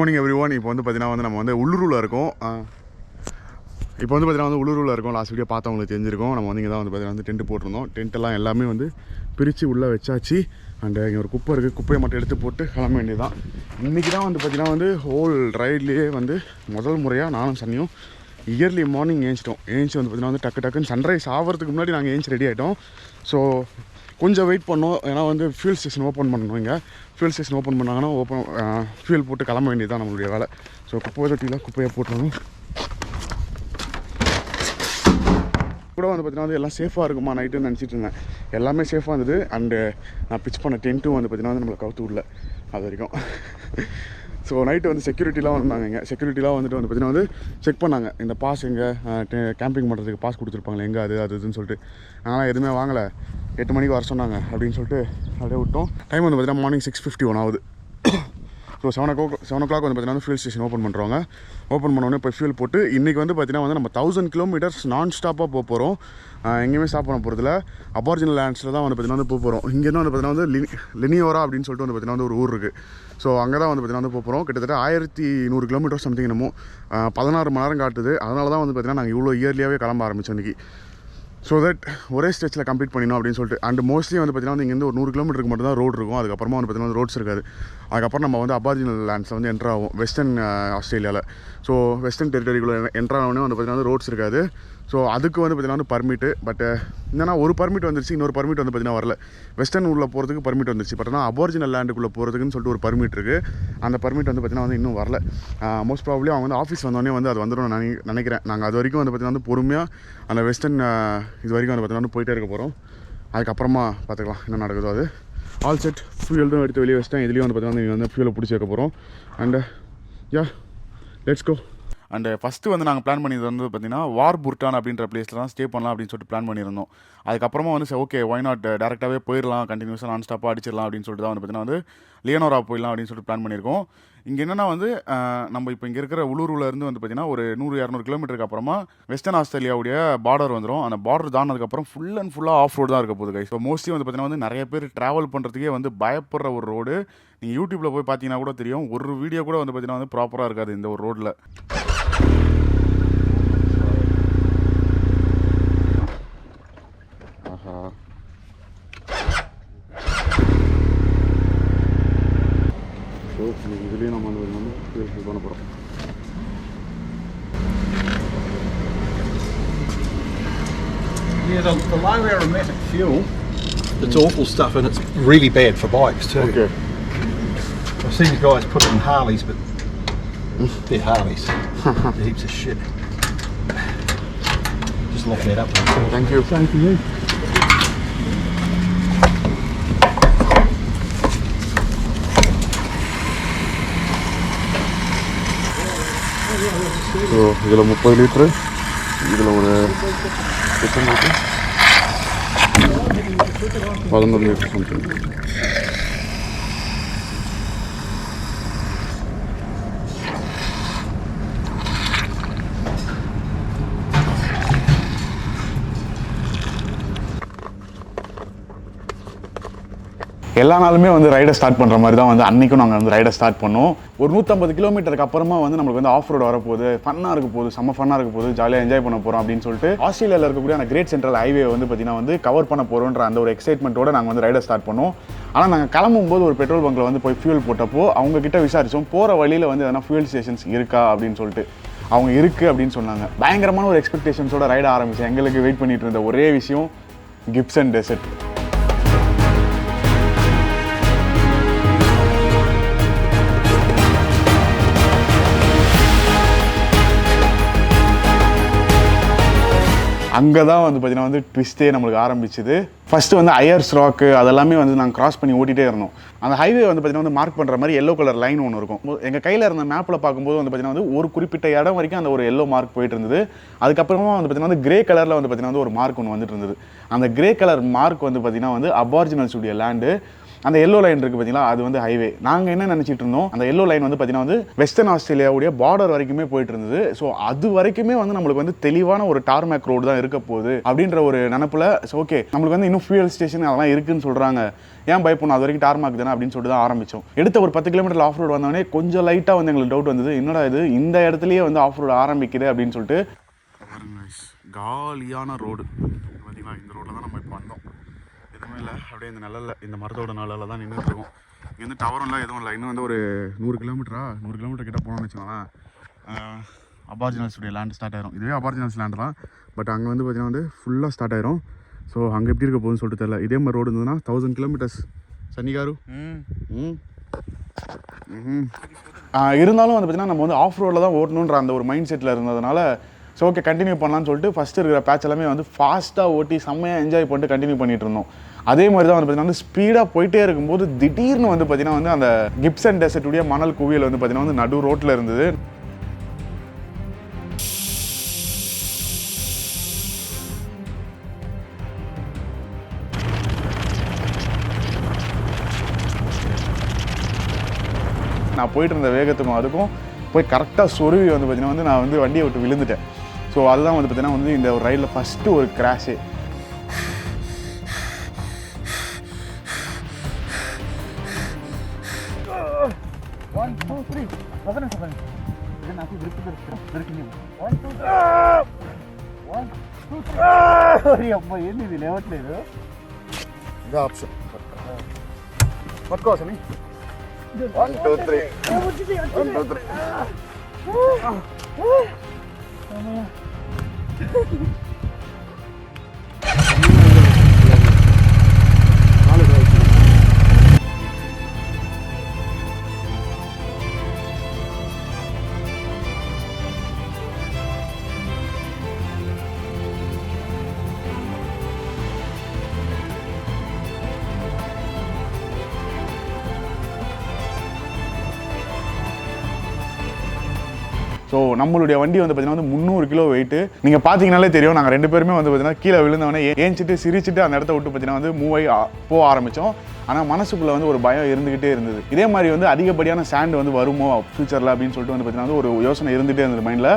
Morning everyone. இப்போ வந்து பார்த்தீங்கன்னா நம்ம வந்து உள்ளூரில் இருக்கோம். இப்போ வந்து பார்த்தீங்கன்னா உள்ளூரில் இருக்கோம். லாஸ்ட் வீடியோ பார்த்தவங்களுக்கு தெரிஞ்சிருக்கும். நம்ம வந்து இங்கே தான் வந்து பார்த்தீங்கன்னா டென்ட் போட்டிருந்தோம். டென்ட்டெல்லாம் எல்லாமே வந்து பிரித்து உள்ளே வச்சாச்சு. அண்ட் இங்கே ஒரு குப்பை இருக்குது. குப்பையை மட்டும் எடுத்து போட்டு கிளம்ப வேண்டியது தான். இன்றைக்கி தான் வந்து பார்த்தீங்கன்னா வந்து ஹோல் ரைட்லேயே வந்து முதல் முறையாக நானும் சன்னியும் இயர்லி மார்னிங் ஏஞ்சிட்டோம். ஏஞ்சி வந்து பார்த்தீங்கன்னா வந்து டக்குன்னு சன்ரைஸ் ஆகிறதுக்கு முன்னாடி நாங்கள் ஏஞ்சி ரெடி ஆகிட்டோம். ஸோ கொஞ்சம் வெயிட் பண்ணோம். ஏன்னா வந்து ஃபியூல் ஸ்டேஷன் ஓப்பன் பண்ணணும். இங்கே ஃபியூல் ஸ்டேஷன் ஓப்பன் பண்ணாங்கன்னா ஃபியூல் போட்டு கிளம்ப வேண்டியது தான் நம்மளுடைய வேலை. ஸோ குப்பை தொட்டியில் குப்பையை போட்டுருணும். கூட வந்து பார்த்தீங்கன்னா வந்து எல்லாம் சேஃபாக இருக்குமா நைட்டுன்னு நினச்சிட்டு இருந்தேன். எல்லாமே சேஃபாக இருந்தது. அண்டு நான் பிச் பண்ண டென்ட்டும் வந்து பார்த்தீங்கன்னா வந்து நம்மளை கவுத்து விடல அது வரைக்கும். ஸோ நைட்டு வந்து செக்யூரிட்டிலாம் வந்தாங்க. இங்கே செக்யூரிட்டிலாம் வந்துட்டு வந்து பார்த்தீங்கன்னா வந்து செக் பண்ணாங்க. இந்த பாஸ் எங்கே கேம்பிங் பண்ணுறதுக்கு பாஸ் கொடுத்துருப்பாங்களே எங்கே அதுன்னு சொல்லிட்டு நான்லாம் எதுவுமே வாங்கலை. 8 மணிக்கு வர சொன்னாங்க அப்படின்னு சொல்லிட்டு அப்படியே விட்டோம். டைம் வந்து பார்த்தீங்கன்னா மார்னிங் 6:51 ஆகுது. ஸோ 7 o'clock வந்து பார்த்தீங்கன்னா ஃபியூல் ஸ்டேஷன் ஓப்பன் பண்ணுறவங்க. ஓப்பன் பண்ணோடனே இப்போ ஃபியூல் போட்டு இன்றைக்கி வந்து பார்த்தீங்கன்னா வந்து நம்ம 1000 kilometers நான் ஸ்டாப்பாக போக போகிறோம். எங்கேயுமே ஸ்டாப் பண்ண போகிறதில்ல. அபார்ஜினல் லேண்ட்ஸில் தான் வந்து பார்த்தீங்கன்னா வந்து போக போகிறோம். இங்கேருந்து வந்து பார்த்தீங்கன்னா வந்து லினியோரா அப்படின்னு சொல்லிட்டு வந்து பார்த்தீங்கன்னா வந்து ஒரு ஊர் இருக்குது. ஸோ அங்கே தான் வந்து பார்த்தீங்கன்னா வந்து போக போகிறோம். கிட்டத்தட்ட 1100 kilometers சம்திங் என்னமோ 16 மணி நேரம் காட்டுது. அதனால தான் வந்து பார்த்தீங்கன்னா நாங்கள் இவ்வளோ இயர்லியாகவே கிளம்ப ஆரம்பித்தோம் இன்றைக்கி. ஸோ தட் ஒரே ஸ்டேஜில் கம்ப்ளீட் பண்ணிடணும் அப்படின்னு சொல்லிட்டு. அண்ட் மோஸ்ட்லி வந்து பார்த்தீங்கன்னா வந்து இங்கேருந்து ஒரு 100 kilometer மட்டும் தான் ரோடு இருக்கும். அதுக்கப்புறமா வந்து பார்த்தீங்கன்னா ரோட்ஸ் இருக்காது. அதுக்கப்புறம் நம்ம வந்து அபார்ஜினல் லேண்ட்ஸில் வந்து என்ட்ரு ஆகும் வெஸ்டர்ன் ஆஸ்திரேலியாவில். ஸோ வெஸ்டர்ன் டெரிட்டரிக்குள்ளே என்ட்ரு ஆகணுன்னே வந்து பார்த்தீங்கன்னா ரோட்ஸ் இருக்காது. ஸோ அதுக்கு வந்து பார்த்தீங்கன்னா வந்து பர்மிட்டு. பட் என்னன்னா ஒரு பர்மிட் வந்துருச்சு, இன்னொரு பர்மிட் வந்து பார்த்தீங்கன்னா வரல. வெஸ்டர்ன் உள்ளே போகிறதுக்கு பர்மிட் வந்துருச்சு. பட் ஆனால் அபார்ஜினல் லேண்டுக்குள்ளே போகிறதுக்குன்னு சொல்லிட்டு ஒரு பர்மிட் இருக்குது. அந்த பர்மிட் வந்து பார்த்தீங்கன்னா வந்து இன்னும் வரல. மோஸ்ட் ப்ராபப்ளி அவங்க வந்து ஆஃபீஸ் வந்தோடனே வந்து அது வந்துடும் நினைக்கிறேன். நாங்கள் அது வரைக்கும் வந்து பார்த்தீங்கன்னா வந்து பொறுமையாக அந்த வெஸ்டர்ன் இது வரைக்கும் வந்து பார்த்தீங்கன்னா போயிட்டே இருக்க போகிறோம். அதுக்கப்புறமா பார்த்துக்கலாம் என்ன நடக்குதோ அது. ஆல் செட் ஃபியூல் தான் எடுத்து வெளியே வச்சிட்டேன். இதுலேயும் வந்து பார்த்தீங்கன்னா நீங்கள் வந்து ஃபியூலை பிடிச்சி வைக்க போகிறோம். And let's go. And first வந்து நாங்கள் பிளான் பண்ணியது வந்து பார்த்திங்கன்னா வார்புர்டான் அப்படின்ற பிளேஸில் தான் ஸ்டே பண்ணலாம் அப்படின்னு சொல்லிட்டு பிளான் பண்ணியிருந்தோம். அதுக்கப்புறமா வந்து ஓகே ஒய் நாட் டேரெக்டாகவே போயிடலாம், கண்டினியூஸாக நான் ஸ்டாப்பாக அடிச்சிடலாம் அப்படின்னு சொல்லிட்டு தான் வந்து பார்த்திங்கன்னா வந்து லியோனோரா போயிடலாம் அப்படின்னு சொல்லிட்டு பிளான் பண்ணியிருக்கோம். இங்கே என்னென்னா வந்து நம்ம இப்போ இங்கே இருக்கிற உள்ளூரில் வந்து பார்த்திங்கன்னா ஒரு 100-200 கிலோமீட்டருக்கு அப்புறமா வெஸ்டர்ன் ஆஸ்திரேலியாவுடைய பார்டர் வந்துடும். அந்த பார்டர் தானதுக்கப்புறம் ஃபுல் அண்ட் ஃபுல்லாக ஆஃப் ரோடு தான் இருக்க போகுது கைஸ். ஸோ மோஸ்ட்லி வந்து பார்த்திங்கன்னா வந்து நிறைய பேர் ட்ராவல் பண்ணுறதுக்கே வந்து பயப்படுற ஒரு ரோடு. நீங்கள் யூடியூப்பில் போய் பார்த்தீங்கன்னா கூட தெரியும். ஒரு வீடியோ கூட வந்து பார்த்திங்கன்னா வந்து ப்ராப்பராக இருக்காது இந்த ஒரு ரோட்டில். இதுலேயும் நம்ம வந்து ஃபியூல் பண்ண போகிறோம். Yeah, the low aromatic fuel, it's awful stuff and it's really bad for bikes too. Okay. I've seen guys put it in Harleys, but they're Harleys. They're heaps of shit. Just lock that up. Thank you. Same for you. So இதில் 30 litre, இதில் ஒரு 11 litre something. எல்லா நாளுமே வந்து ரைடை start பண்ணுற மாதிரி தான் வந்து அன்றைக்கும் நாங்கள் வந்து ரைடை ஸ்டார்ட் பண்ணோம். ஒரு 150 கிலோமீட்டருக்கு அப்புறமா வந்து நம்மளுக்கு வந்து ஆஃப் ரோடு வரப்போகுது, ஃபன்னாக இருக்க போகுது, செம்ம ஃபன்னாக இருக்க போகுது, ஜாலியாக என்ஜாய் பண்ண போகிறோம் அப்படின்னு சொல்லிட்டு ஆஸ்திரேலியாவில் இருக்கக்கூடிய அந்த கிரேட் சென்ட்ரல் ஹைவே வந்து பார்த்திங்கன்னா வந்து கவர் பண்ண போகிறோன்ற அந்த ஒரு எக்ஸைட்மெண்ட்டோடு நாங்கள் வந்து ரைடை ஸ்டார்ட் பண்ணோம். ஆனால் நாங்கள் கிளம்பும்போது ஒரு பெட்ரோல் பங்க்கில் வந்து போய் ஃபியூல் போட்டப்போ அவங்கக்கிட்ட விசாரித்தோம் போகிற வழியில் வந்து எதனா ஃபியூல் ஸ்டேஷன்ஸ் இருக்கா அப்படின்னு சொல்லிட்டு. அவங்க இருக்குது அப்படின்னு சொன்னாங்க. பயங்கரமான ஒரு எக்ஸ்பெக்டேஷன்ஸோட ரைட ஆரம்பித்தேன். எங்களுக்கு வெயிட் பண்ணிட்டு இருந்த ஒரே விஷயம் கிப்சன் டெசர்ட். அங்கே தான் வந்து பார்த்திங்கன்னா வந்து ட்விஸ்ட்டே நம்மளுக்கு ஆரம்பிச்சுது. ஃபஸ்ட்டு வந்து ஐயர்ஸ் ராக்கு அதெல்லாமே வந்து நாங்கள் கிராஸ் பண்ணி ஓட்டிகிட்டே இருந்தோம். அந்த ஹைவே வந்து பார்த்திங்கன்னா வந்து மார்க் பண்ணுற மாதிரி எல்லோ கலர் லைன் ஒன்று இருக்கும். எங்கள் கையில் இருந்த மேப்பில் பார்க்கும்போது வந்து பார்த்திங்கன்னா வந்து ஒரு குறிப்பிட்ட இடம் வரைக்கும் அந்த ஒரு எல்லோ மார்க் போயிட்டு இருந்தது. அதுக்கப்புறமா வந்து பார்த்திங்கன்னா வந்து கிரே கலரில் வந்து பார்த்திங்கன்னா வந்து ஒரு மார்க் ஒன்று வந்துட்டு இருந்தது. அந்த கிரே கலர் மார்க் வந்து பார்த்திங்கன்னா வந்து அபார்ஜினல்ஸ் உடைய லேண்டு. அந்த எல்லோ லைன் இருக்குது பார்த்தீங்களா, அது வந்து ஹைவே. நாங்கள் என்ன நினச்சிட்டு இருந்தோம், அந்த எல்லோ லைன் வந்து பார்த்தீங்கன்னா வந்து வெஸ்டர்ன் ஆஸ்திரேலியாவுடைய பார்டர் வரைக்குமே போயிட்டு இருந்தது. ஸோ அது வரைக்குமே வந்து நம்மளுக்கு வந்து தெளிவான ஒரு டார்மேக் ரோடு தான் இருக்க போகுது அப்படின்ற ஒரு நினப்பில் ஓகே நம்மளுக்கு வந்து இன்னும் ஃபியூயல் ஸ்டேஷன் அதெல்லாம் இருக்குன்னு சொல்கிறாங்க, ஏன் பயப்படணும், அது வரைக்கும் டார்மாக் தானே அப்படின்னு சொல்லிட்டு தான் ஆரம்பித்தோம். எடுத்த ஒரு 10 கிலோமீட்டர் ஆஃப் ரோடு வந்தோடனே கொஞ்சம் லைட்டாக வந்து எங்களுக்கு டவுட் வந்தது, என்னடா இது இந்த இடத்துலையே வந்து ஆஃப் ரோடு ஆரம்பிக்குது அப்படின்னு சொல்லிட்டு. காலியான ரோடு பார்த்தீங்களா, இந்த ரோட்டில் தான் நம்ம இப்போ வந்தோம். எதுவுமே இல்லை, அப்படியே இந்த நிழலில் இந்த மரத்தோட நிழலில் தான் நின்றுட்டு இருக்கோம். இங்கே வந்து டவரெல்லாம் எதுவும் இல்லை. இன்னும் வந்து ஒரு 100 கிலோமீட்டர் கிட்ட போனோம்னு வச்சுக்கோங்களேன், அபார்ஜினல்ஸுடைய லேண்ட் ஸ்டார்ட் ஆயிரும். இதுவே அபார்ஜினல்ஸ் லேண்டு தான், பட் அங்கே வந்து பார்த்தீங்கன்னா வந்து ஃபுல்லாக ஸ்டார்ட் ஆயிரும். ஸோ அங்கே எப்படி இருக்க போகுதுன்னு சொல்லிட்டு தெரியல. இதே மாதிரி ரோடு இருந்ததுன்னா 1000 கிலோமீட்டர்ஸ் சன்னிகாரு. இருந்தாலும் வந்து பார்த்தீங்கன்னா நம்ம வந்து ஆஃப் ரோடில் தான் ஓட்டணுன்ற அந்த ஒரு மைண்ட் செட்டில் இருந்ததுனால ஸோ ஓகே கண்டினியூ பண்ணலான்னு சொல்லிட்டு ஃபஸ்ட்டு இருக்கிற பேட்ச் எல்லாமே வந்து ஃபாஸ்ட்டாக ஓட்டி செம்மையாக என்ஜாய் பண்ணிட்டு கண்டினியூ பண்ணிட்டு இருந்தோம். அதே மாதிரி தான் வந்து பார்த்தீங்கன்னா வந்து ஸ்பீடாக போயிட்டே இருக்கும்போது திடீர்னு வந்து பார்த்தீங்கன்னா வந்து அந்த கிப்சன் டெசர்ட்டுடைய மணல் குவியல் வந்து பார்த்தீங்கன்னா வந்து நடு ரோட்டில் இருந்தது. நான் போயிட்டு இருந்த வேகத்துக்கும் அதுக்கும் போய் கரெக்டாக சொருவி வந்து பார்த்தீங்கன்னா வந்து நான் வந்து வண்டியை விட்டு விழுந்துட்டேன். ஸோ அதுதான் வந்து பார்த்தீங்கன்னா வந்து இந்த ஒரு ரயிலில் ஃபஸ்ட்டு ஒரு கிராஷு. ఏంది లేవట్లేదు, ఇదే ఆప్షన్. పట్టుకోవచ్చని 1 2 3 1 2 3. ஸோ நம்மளுடைய வண்டி வந்து பார்த்தீங்கன்னா வந்து 300 கிலோ வெயிட்டு. நீங்கள் பார்த்தீங்கனாலே தெரியும், நாங்கள் 2 பேருமே வந்து பார்த்தீங்கன்னா கீழே விழுந்தவொடனே ஏஞ்சிட்டு சிரிச்சிட்டு அந்த இடத்த விட்டு பார்த்தீங்கன்னா வந்து மூவ் ஆகி போக ஆரம்பித்தோம். ஆனால் மனசுக்குள்ளே வந்து ஒரு பயம் இருந்துகிட்டே இருந்தது. இதே மாதிரி வந்து அதிகப்படியான சாண்ட் வந்து வருமோ ஃபியூச்சரில் அப்படின்னு சொல்லிட்டு வந்து பார்த்தீங்கன்னா வந்து ஒரு யோசனை இருந்துகிட்டே இருந்தது மைண்டில்.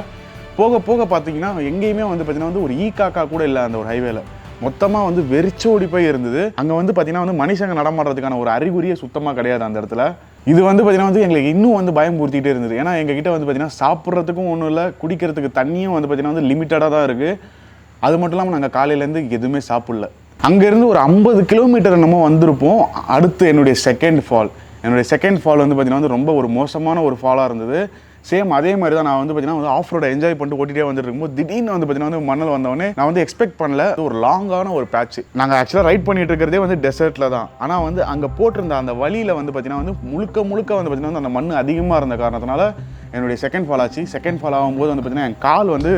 போக போக பார்த்தீங்கன்னா எங்கேயுமே வந்து பார்த்தீங்கன்னா வந்து ஒரு காக்கா கூட இல்லை அந்த ஒரு ஹைவேல. மொத்தமாக வந்து வெறிச்சோடி போய் இருந்தது. அங்கே வந்து பார்த்தீங்கன்னா வந்து மனுஷங்க நடமாடுறதுக்கான ஒரு அறிகுறியே சுத்தமாக கிடையாது அந்த இடத்துல. இது வந்து பார்த்தீங்கன்னா வந்து எங்களுக்கு இன்னும் வந்து பயம் பூர்த்திகிட்டே இருந்தது. ஏன்னா எங்ககிட்ட வந்து பார்த்தீங்கன்னா சாப்பிட்றதுக்கும் ஒன்றும் இல்லை, குடிக்கிறதுக்கு தண்ணியும் வந்து பார்த்தீங்கன்னா வந்து லிமிட்டடாக தான் இருக்குது. அது மட்டும் இல்லாமல் நாங்கள் காலையிலேருந்து எதுவுமே சாப்பிடல. அங்கேருந்து ஒரு 50 கிலோமீட்டர் என்னமோ வந்திருப்போம். அடுத்து என்னுடைய செகண்ட் ஃபால் வந்து பார்த்தீங்கன்னா வந்து ரொம்ப ஒரு மோசமான ஒரு ஃபாலாக இருந்தது. சேம் அதே மாதிரி தான் நான் வந்து பார்த்தீங்கன்னா வந்து ஆஃப் ரோடை என்ஜாய் பண்ணிட்டு ஓட்டிகிட்டே வந்துட்டு இருக்கும்போது திடீர்னு வந்து பார்த்தீங்கன்னா வந்து மணல் வந்தவொடனே நான் வந்து எக்ஸ்பெக்ட் பண்ணல ஒரு லாங்கான ஒரு பேட்ச். நாங்கள் ஆக்சுவலாக ரைட் பண்ணிட்டு இருக்கிறதே வந்து டெசர்ட்டில் தான். ஆனால் வந்து அங்கே போட்டிருந்த அந்த வழியில் வந்து பார்த்தீங்கன்னா வந்து முழுக்க வந்து பார்த்தீங்கன்னா வந்து அந்த மண் அதிகமாக இருந்த காரணத்தினால என்னுடைய செகண்ட் ஃபால் ஆச்சு. செகண்ட் ஃபால் ஆகும்போது வந்து பார்த்தீங்கன்னா என் கால் வந்து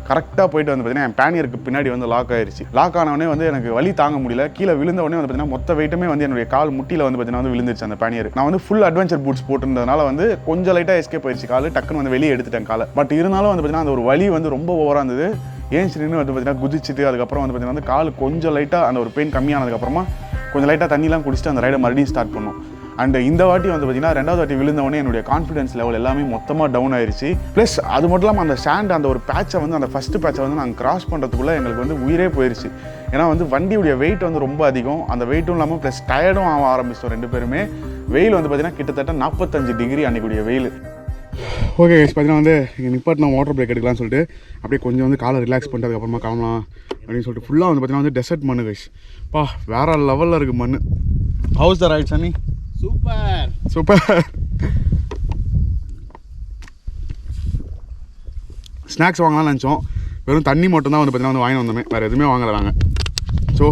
கரெக்டாக போயிட்டு வந்து பார்த்தீங்கன்னா என் பேனியருக்கு பின்னாடி வந்து லாக் ஆயிடுச்சு. லாக் ஆனவொடனே வந்து எனக்கு வலி தாங்க முடியல. கீழே விழுந்தவொடனே வந்து பார்த்தீங்கன்னா மொத்த வெயிட்டுமே வந்து என்னுடைய கால் முட்டியில் வந்து பார்த்தீங்கன்னா வந்து விழுந்துருச்சு அந்த பேனியர். நான் வந்து ஃபுல் அட்வென்ச்சர் பூட்ஸ் போட்டிருந்ததுனால வந்து கொஞ்சம் லைட்டாக எஸ்கேப் ஆயிடுச்சு கால். டக்குன்னு வந்து வெளியே எடுத்துட்டேன் காலை. பட் இருந்தாலும் வந்து பார்த்தீங்கன்னா அந்த ஒரு வலி வந்து ரொம்ப ஓவராக இருந்தது. ஏன்ச்சின்னு வந்து பார்த்தீங்கன்னா குதிச்சுட்டு அதுக்கப்புறம் வந்து பார்த்தீங்கன்னா வந்து கால் கொஞ்சம் லைட்டாக அந்த ஒரு பெயின் கம்மியானதுக்கப்புறமா கொஞ்சம் லைட்டாக தண்ணிலாம் குடிச்சிட்டு அந்த ரைடை மறுபடியும் ஸ்டார்ட் பண்ணோம். அண்ட் இந்த வாட்டி வந்து பார்த்தீங்கன்னா 2வது வாட்டி விழுந்தவொடனே என்னுடைய கான்ஃபிடன்ஸ் லெவல் எல்லாமே மொத்தமாக டவுன் ஆயிடுச்சு. ப்ளஸ் அது மட்டும் இல்லாமல் அந்த சாண்ட் அந்த ஒரு பேட்சை வந்து அந்த ஃபஸ்ட்டு பேட்சை வந்து நாங்கள் கிராஸ் பண்ணுறதுக்குள்ளே எங்களுக்கு வந்து உயிரே போயிடுச்சு. ஏன்னா வந்து வண்டியுடைய வெயிட் வந்து ரொம்ப அதிகம். அந்த வெயிட்டும் இல்லாமல் ப்ளஸ் டயர்டும் ஆக ஆரம்பிச்சிட்டோம் 2 பேருமே. வெயில் வந்து பார்த்தீங்கன்னா கிட்டத்தட்ட 45 டிகிரி அன்றைக்குடைய வெயில். ஓகே பார்த்தீங்கன்னா வந்து இங்கே நிப்பாட்டினா வாட்டர் பிரேக் எடுக்கலாம்னு சொல்லிட்டு அப்படியே கொஞ்சம் வந்து காலை ரிலாக்ஸ் பண்ணிட்டு அதுக்கப்புறமா கிளம்பலாம் அப்படின்னு சொல்லிட்டு ஃபுல்லாக வந்து பார்த்தீங்கன்னா வந்து டெசர்ட் மண்ணு கைஸ். பா வேற லெவலில் இருக்குது மண். How's the ride Sunny? Super. Snacks வாங்கலாம்னு நினச்சோம். வெறும் தண்ணி மட்டும் தான் வந்து பார்த்தீங்கன்னா வந்து வாங்கி வந்தோமே, வேறு எதுவுமே வாங்கலை நாங்கள். ஸோ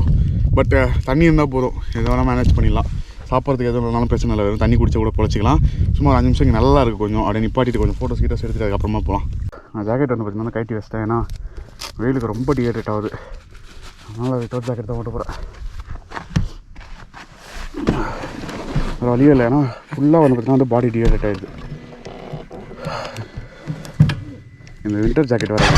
பட் தண்ணி இருந்தால் போதும், எது வேணால் மேனேஜ் பண்ணிடலாம். சாப்பிட்றதுக்கு எதுவும் இல்லைனாலும் பிரச்சனை இல்லை, வெறும் தண்ணி குடிச்சா கூட பொழைச்சிக்கலாம். சும்மா ஒரு 5 நிமிஷம் இங்கே நல்லா இருக்குது. கொஞ்சம் அப்படியே நிப்பாட்டிட்டு கொஞ்சம் ஃபோட்டோஸ் எடுத்துகிட்டு அதுக்கப்புறமா போகலாம். நான் ஜாக்கெட் வந்து பார்த்தீங்கன்னா கைட்டி வச்சிட்டேன். ஏன்னா வெயிலுக்கு ரொம்ப டிஹைட்ரேட் ஆகுது. அதனால் வித்தவுட் ஜாக்கெட் தான் போட்டு போகிறேன். ஒரு வழியே இல்லை, ஏன்னா ஃபுல்லாக வந்து பார்த்தீங்கன்னா வந்து பாடி டிஹைட்ரேட் ஆகிடுது. இந்த வின்டர் ஜாக்கெட் வர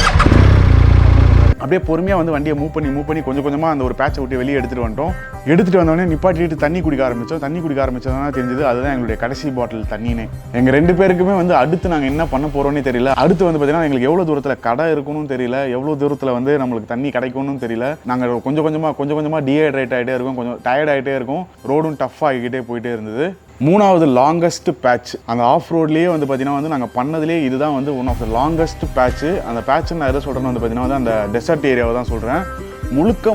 அப்படியே பொறுமையாக வந்து வண்டியை மூவ் பண்ணி கொஞ்சம் கொஞ்சமாக அந்த ஒரு பேட்சை விட்டு வெளியே எடுத்துகிட்டு வந்துட்டோம். எடுத்துகிட்டு வந்தோடனே நிப்பாட்டிட்டு தண்ணி குடிக்க ஆரம்பித்தோம். தண்ணி குடிக்க ஆரம்பித்தோன்னா தெரிஞ்சது அதுதான் எங்களுடைய கடைசி பாட்டில் தண்ணினே. எங்கள் 2 பேருக்குமே வந்து அடுத்து நாங்கள் என்ன பண்ண போகிறோன்னே தெரியல. அடுத்து வந்து பார்த்தீங்கன்னா எங்களுக்கு எவ்வளோ தூரத்தில் கடை இருக்கணும்னு தெரியல, எவ்வளோ தூரத்தில் வந்து நம்மளுக்கு தண்ணி கிடைக்கணும்னு தெரியல. நாங்கள் கொஞ்சம் கொஞ்சமாக டீஹைட்ரேட் ஆகிட்டே இருக்கும், கொஞ்சம் டயர்ட் ஆகிட்டே இருக்கும். ரோடும் டஃப் ஆகிக்கிட்டே போயிட்டே இருந்தது. 3வது லாங்கஸ்ட் பேட்ச் அந்த ஆஃப் ரோட்லேயே வந்து பார்த்தீங்கன்னா வந்து நாங்கள் பண்ணதுலேயே இதுதான் வந்து one of the longest patch. அந்த பேட்ச்சு நான் எதை சொல்கிறேன்னு வந்து பார்த்தீங்கன்னா வந்து அந்த டெசர்ட் ஏரியாவை தான் சொல்கிறேன். முழுக்க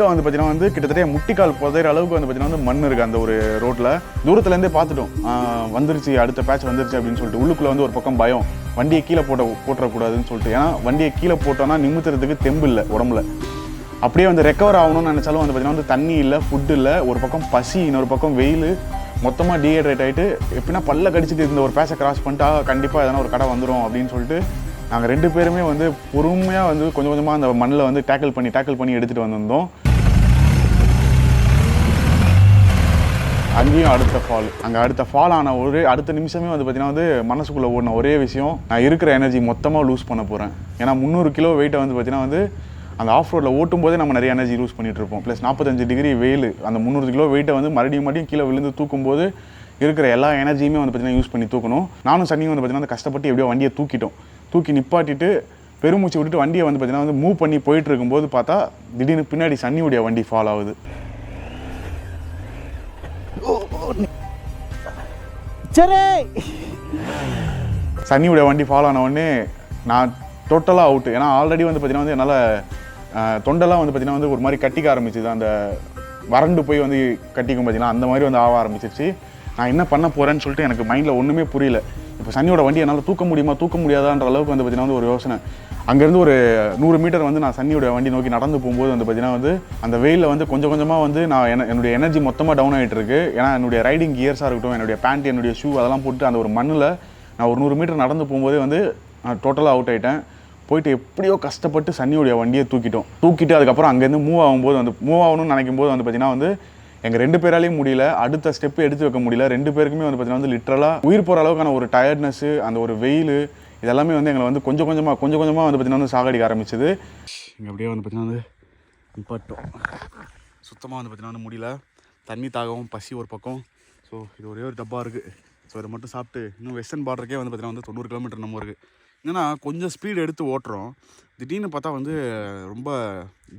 வந்து பார்த்தீங்கன்னா வந்து கிட்டத்தட்ட முட்டிக்கால் புதையிற அளவுக்கு வந்து பார்த்தீங்கன்னா வந்து மண் இருக்குது அந்த ஒரு ரோட்டில். தூரத்துலேருந்தே பார்த்துட்டோம் வந்துருச்சு, அடுத்த பேட்ச் வந்துருச்சு அப்படின்னு சொல்லிட்டு. உள்ளுக்குள்ளே வந்து ஒரு பக்கம் பயம், வண்டியை கீழே போட்டுறக்கூடாதுன்னு சொல்லிட்டு. ஏன்னா வண்டியை கீழே போட்டோன்னா நிமித்துறதுக்கு தெம்பு இல்லை உடம்புல. அப்படியே வந்து ரெக்கவர் ஆகணும்னு நினச்சாலும் வந்து பார்த்தீங்கன்னா வந்து தண்ணி இல்லை, ஃபுட்டு இல்லை, ஒரு பக்கம் பசி, இன்னொரு பக்கம் வெயில், மொத்தமாக டீஹைட்ரேட் ஆகிட்டு எப்படின்னா பல்ல கடிச்சிட்டு இருந்த ஒரு பேட்சை கிராஸ் பண்ணிட்டா கண்டிப்பாக எதனா ஒரு கடை வந்துடும் அப்படின்னு சொல்லிட்டு நாங்கள் 2 பேருமே வந்து பொறுமையாக வந்து கொஞ்சம் கொஞ்சமாக அந்த மண்ணில் வந்து டேக்கிள் பண்ணி எடுத்துகிட்டு வந்திருந்தோம். அங்கேயும் அடுத்த ஃபால் ஆன அடுத்த நிமிஷமே வந்து பார்த்தீங்கன்னா வந்து மனசுக்குள்ளே ஓடின ஒரே விஷயம், நான் இருக்கிற எனர்ஜி மொத்தமாக லூஸ் பண்ண போகிறேன். ஏன்னா 300 கிலோ வெயிட்டை வந்து பார்த்தீங்கன்னா வந்து அந்த ஆஃப் ரோடில் ஓட்டும் போதே நம்ம நிறைய எனர்ஜி லூஸ் பண்ணிகிட்டு இருப்போம். ப்ளஸ் 45 டிகிரி வெயில், அந்த 300 கிலோ வெயிட்டை வந்து மறுபடியும் கீழே விழுந்து தூக்கும்போது இருக்கிற எல்லா எனர்ஜியுமே வந்து பார்த்தீங்கன்னா யூஸ் பண்ணி தூக்கணும். நானும் சன்னியும் வந்து பார்த்தீங்கன்னா கஷ்டப்பட்டு எப்படியோ வண்டியை தூக்கி நிப்பாட்டிட்டு பெருமூச்சு விட்டுட்டு வண்டியை வந்து பார்த்தீங்கன்னா வந்து மூவ் பண்ணி போயிட்டு இருக்கும்போது பார்த்தா திடீர்னு பின்னாடி சன்னியுடைய வண்டி ஃபால் ஆகுது. சன்னியுடைய வண்டி ஃபால் ஆன உடனே நான் டோட்டலாக அவுட்டு. ஏன்னா ஆல்ரெடி வந்து பார்த்தீங்கன்னா வந்து என்னால் தொண்டெல்லாம் வந்து பார்த்தீங்கன்னா வந்து ஒரு மாதிரி கட்டிக்க ஆரம்பிச்சிது. அந்த வறண்டு போய் வந்து கட்டிக்கும் பார்த்தீங்கன்னா அந்த மாதிரி வந்து ஆக ஆரம்பிச்சிருச்சு. நான் என்ன பண்ண போகிறேன்னு சொல்லிட்டு எனக்கு மைண்டில் ஒன்றுமே புரியல. இப்போ சன்னியோட வண்டி என்னால் தூக்க முடியாதான்ற அளவுக்கு வந்து பார்த்தீங்கன்னா வந்து ஒரு யோசனை. அங்கேருந்து ஒரு 100 மீட்டர் வந்து நான் சன்னியோட வண்டி நோக்கி நடந்து போகும்போது வந்து பார்த்தீங்கன்னா வந்து அந்த வெயிலில் வந்து கொஞ்சம் கொஞ்சமாக வந்து நான் என்னுடைய எனர்ஜி மொத்தமாக டவுன் ஆகிட்டு இருக்கு. ஏன்னா என்னுடைய ரைடிங் கியர்ஸாக இருக்கட்டும், என்னுடைய பேண்ட், என்னுடைய ஷூ அதெல்லாம் போட்டு அந்த ஒரு மண்ணில் நான் ஒரு 100 மீட்டர் நடந்து போகும்போதே வந்து நான் டோட்டலாக அவுட் ஆகிட்டேன். போயிட்டு எப்படியோ கஷ்டப்பட்டு சன்னியோடைய வண்டியை தூக்கிட்டு அதுக்கப்புறம் அங்கேருந்து மூவ் ஆகணும்னு நினைக்கும் போது வந்து பார்த்தீங்கன்னா வந்து எங்கள் 2 பேராலையும் முடியல, அடுத்த ஸ்டெப்பு எடுத்து வைக்க முடியல. 2 பேருக்குமே வந்து பார்த்தீங்கன்னா வந்து லிட்ரலாக உயிர் போகிற அளவுக்கான ஒரு டயர்ட்னஸ்ஸு, அந்த ஒரு வெயில், இதெல்லாமே வந்து எங்களை வந்து கொஞ்சம் கொஞ்சமாக வந்து பார்த்தீங்கன்னா வந்து சாகடிக்க ஆரம்பிச்சிது. இங்கே அப்படியே வந்து பார்த்தீங்கன்னா வந்து நிப்பாட்டோம். சுத்தமாக வந்து பார்த்தீங்கன்னா வந்து முடியல. தண்ணி தாகவும் பசி ஒரு பக்கம். ஸோ இது ஒரே ஒரு டப்பா இருக்குது. ஸோ இதை மட்டும் சாப்பிட்டு இன்னும் வெஸ்டர்ன் பார்டருக்கே வந்து பார்த்தீங்கன்னா வந்து 90 கிலோமீட்டர் நம்ம இருக்குது. ஏன்னா கொஞ்சம் ஸ்பீடு எடுத்து ஓட்டுறோம், திடீர்னு பார்த்தா வந்து ரொம்ப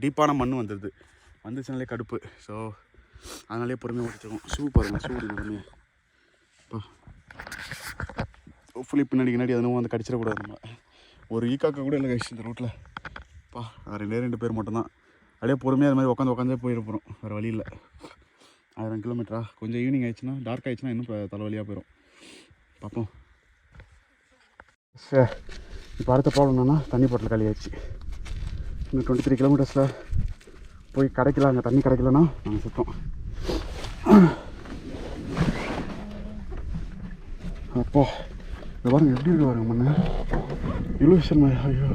டீப்பான மண் வந்துச்சுனாலே கடுப்பு. ஸோ அதனாலே பொறுமையாக ஓட்டிச்சிருக்கோம். ஷூ பாருங்கள், ஷூ பொறுமையாக இப்போ ஹோப்ஃபுல்லி பின்னாடி அதுவும் வந்து கடிச்சிடக்கூடாது. நம்ம ஒரு ஈக்காக்க கூட இல்லை கழிச்சு இந்த ரோட்டில். பா 2 பேர் மட்டும்தான். அப்படியே பொறுமையாக அது மாதிரி உட்காந்தே போயிருப்போம். வேறு வழி இல்லை. 1000 கிலோமீட்டரா, கொஞ்சம் ஈவினிங் ஆயிடுச்சுன்னா, டார்க் ஆகிடுச்சுன்னா இன்னும் தலைவலியாக போயிடும். பார்ப்போம். சார் இப்போ அடுத்த ப்ராப்ளம் என்னன்னா தண்ணி பாட்டில் காலி ஆயிடுச்சு. இன்னும் 23 கிலோமீட்டர்ஸில் போய் கிடைக்கல. அங்கே தண்ணி கிடைக்கலன்னா நாங்கள் சுத்தம். அப்போ இந்த பாருங்க எப்படி இருக்கு பாருங்க மண்ணு இலூஷன். ஐயோ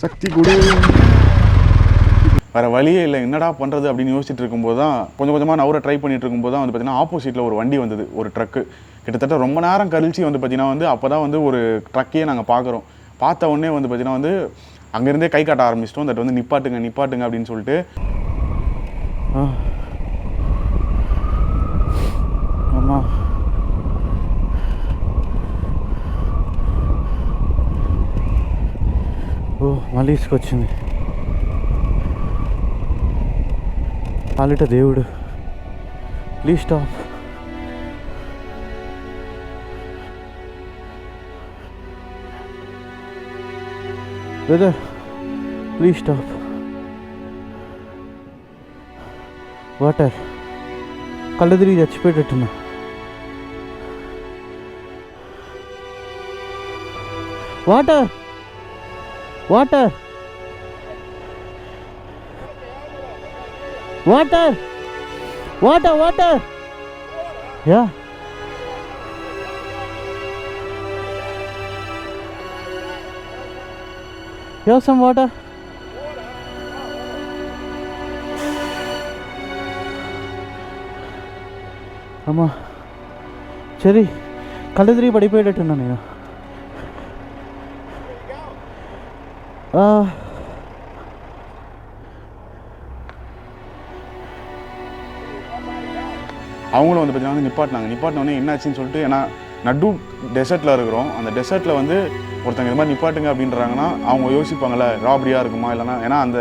சக்தி கொடு. வேறு வழியே இல்லை, என்னடா பண்ணுறது அப்படின்னு யோசிச்சுட்டு இருக்கும்போது தான் கொஞ்சமாக நவரை ட்ரை பண்ணிட்டு இருக்கும்போது தான் வந்து பார்த்தீங்கன்னா ஆப்போசிட்டில் ஒரு வண்டி வந்தது, ஒரு ட்ரக்கு. கிட்டத்தட்ட ரொம்ப நேரம் கழிச்சு வந்து பார்த்தீங்கன்னா வந்து அப்போ தான் வந்து ஒரு ட்ரக்கையே நாங்கள் பார்க்குறோம். பார்த்த உடனே வந்து பார்த்தீங்கன்னா வந்து அங்கேருந்தே கை காட்ட ஆரம்பிச்சிட்டோம். தட் வந்து நிப்பாட்டுங்க அப்படின்னு சொல்லிட்டு. ஆமாம் మళ్ళీ తీసుకొచ్చింది. పాలిట దేవుడు, please stop. Brother please stop. Water కళ్ళు తిరిగి చచ్చిపోయేటట్టున్నా. Water water water water water yeah yeah some water. అమ్మా సరే కళ్ళు తిరిగి పడిపోయేటట్టున్నా నేను. அவங்களும் வந்து பார்த்தீங்கன்னா வந்து நிப்பாட்டினோடனே என்னாச்சுன்னு சொல்லிட்டு, ஏன்னா நடு டெசர்ட்டில் இருக்கிறோம், அந்த டெசர்ட்டில் வந்து ஒருத்தங்க இது மாதிரி நிப்பாட்டுங்க அப்படின்றாங்கன்னா அவங்க யோசிப்பாங்கள்ல ராபரியாக இருக்குமா இல்லைனா, ஏன்னா அந்த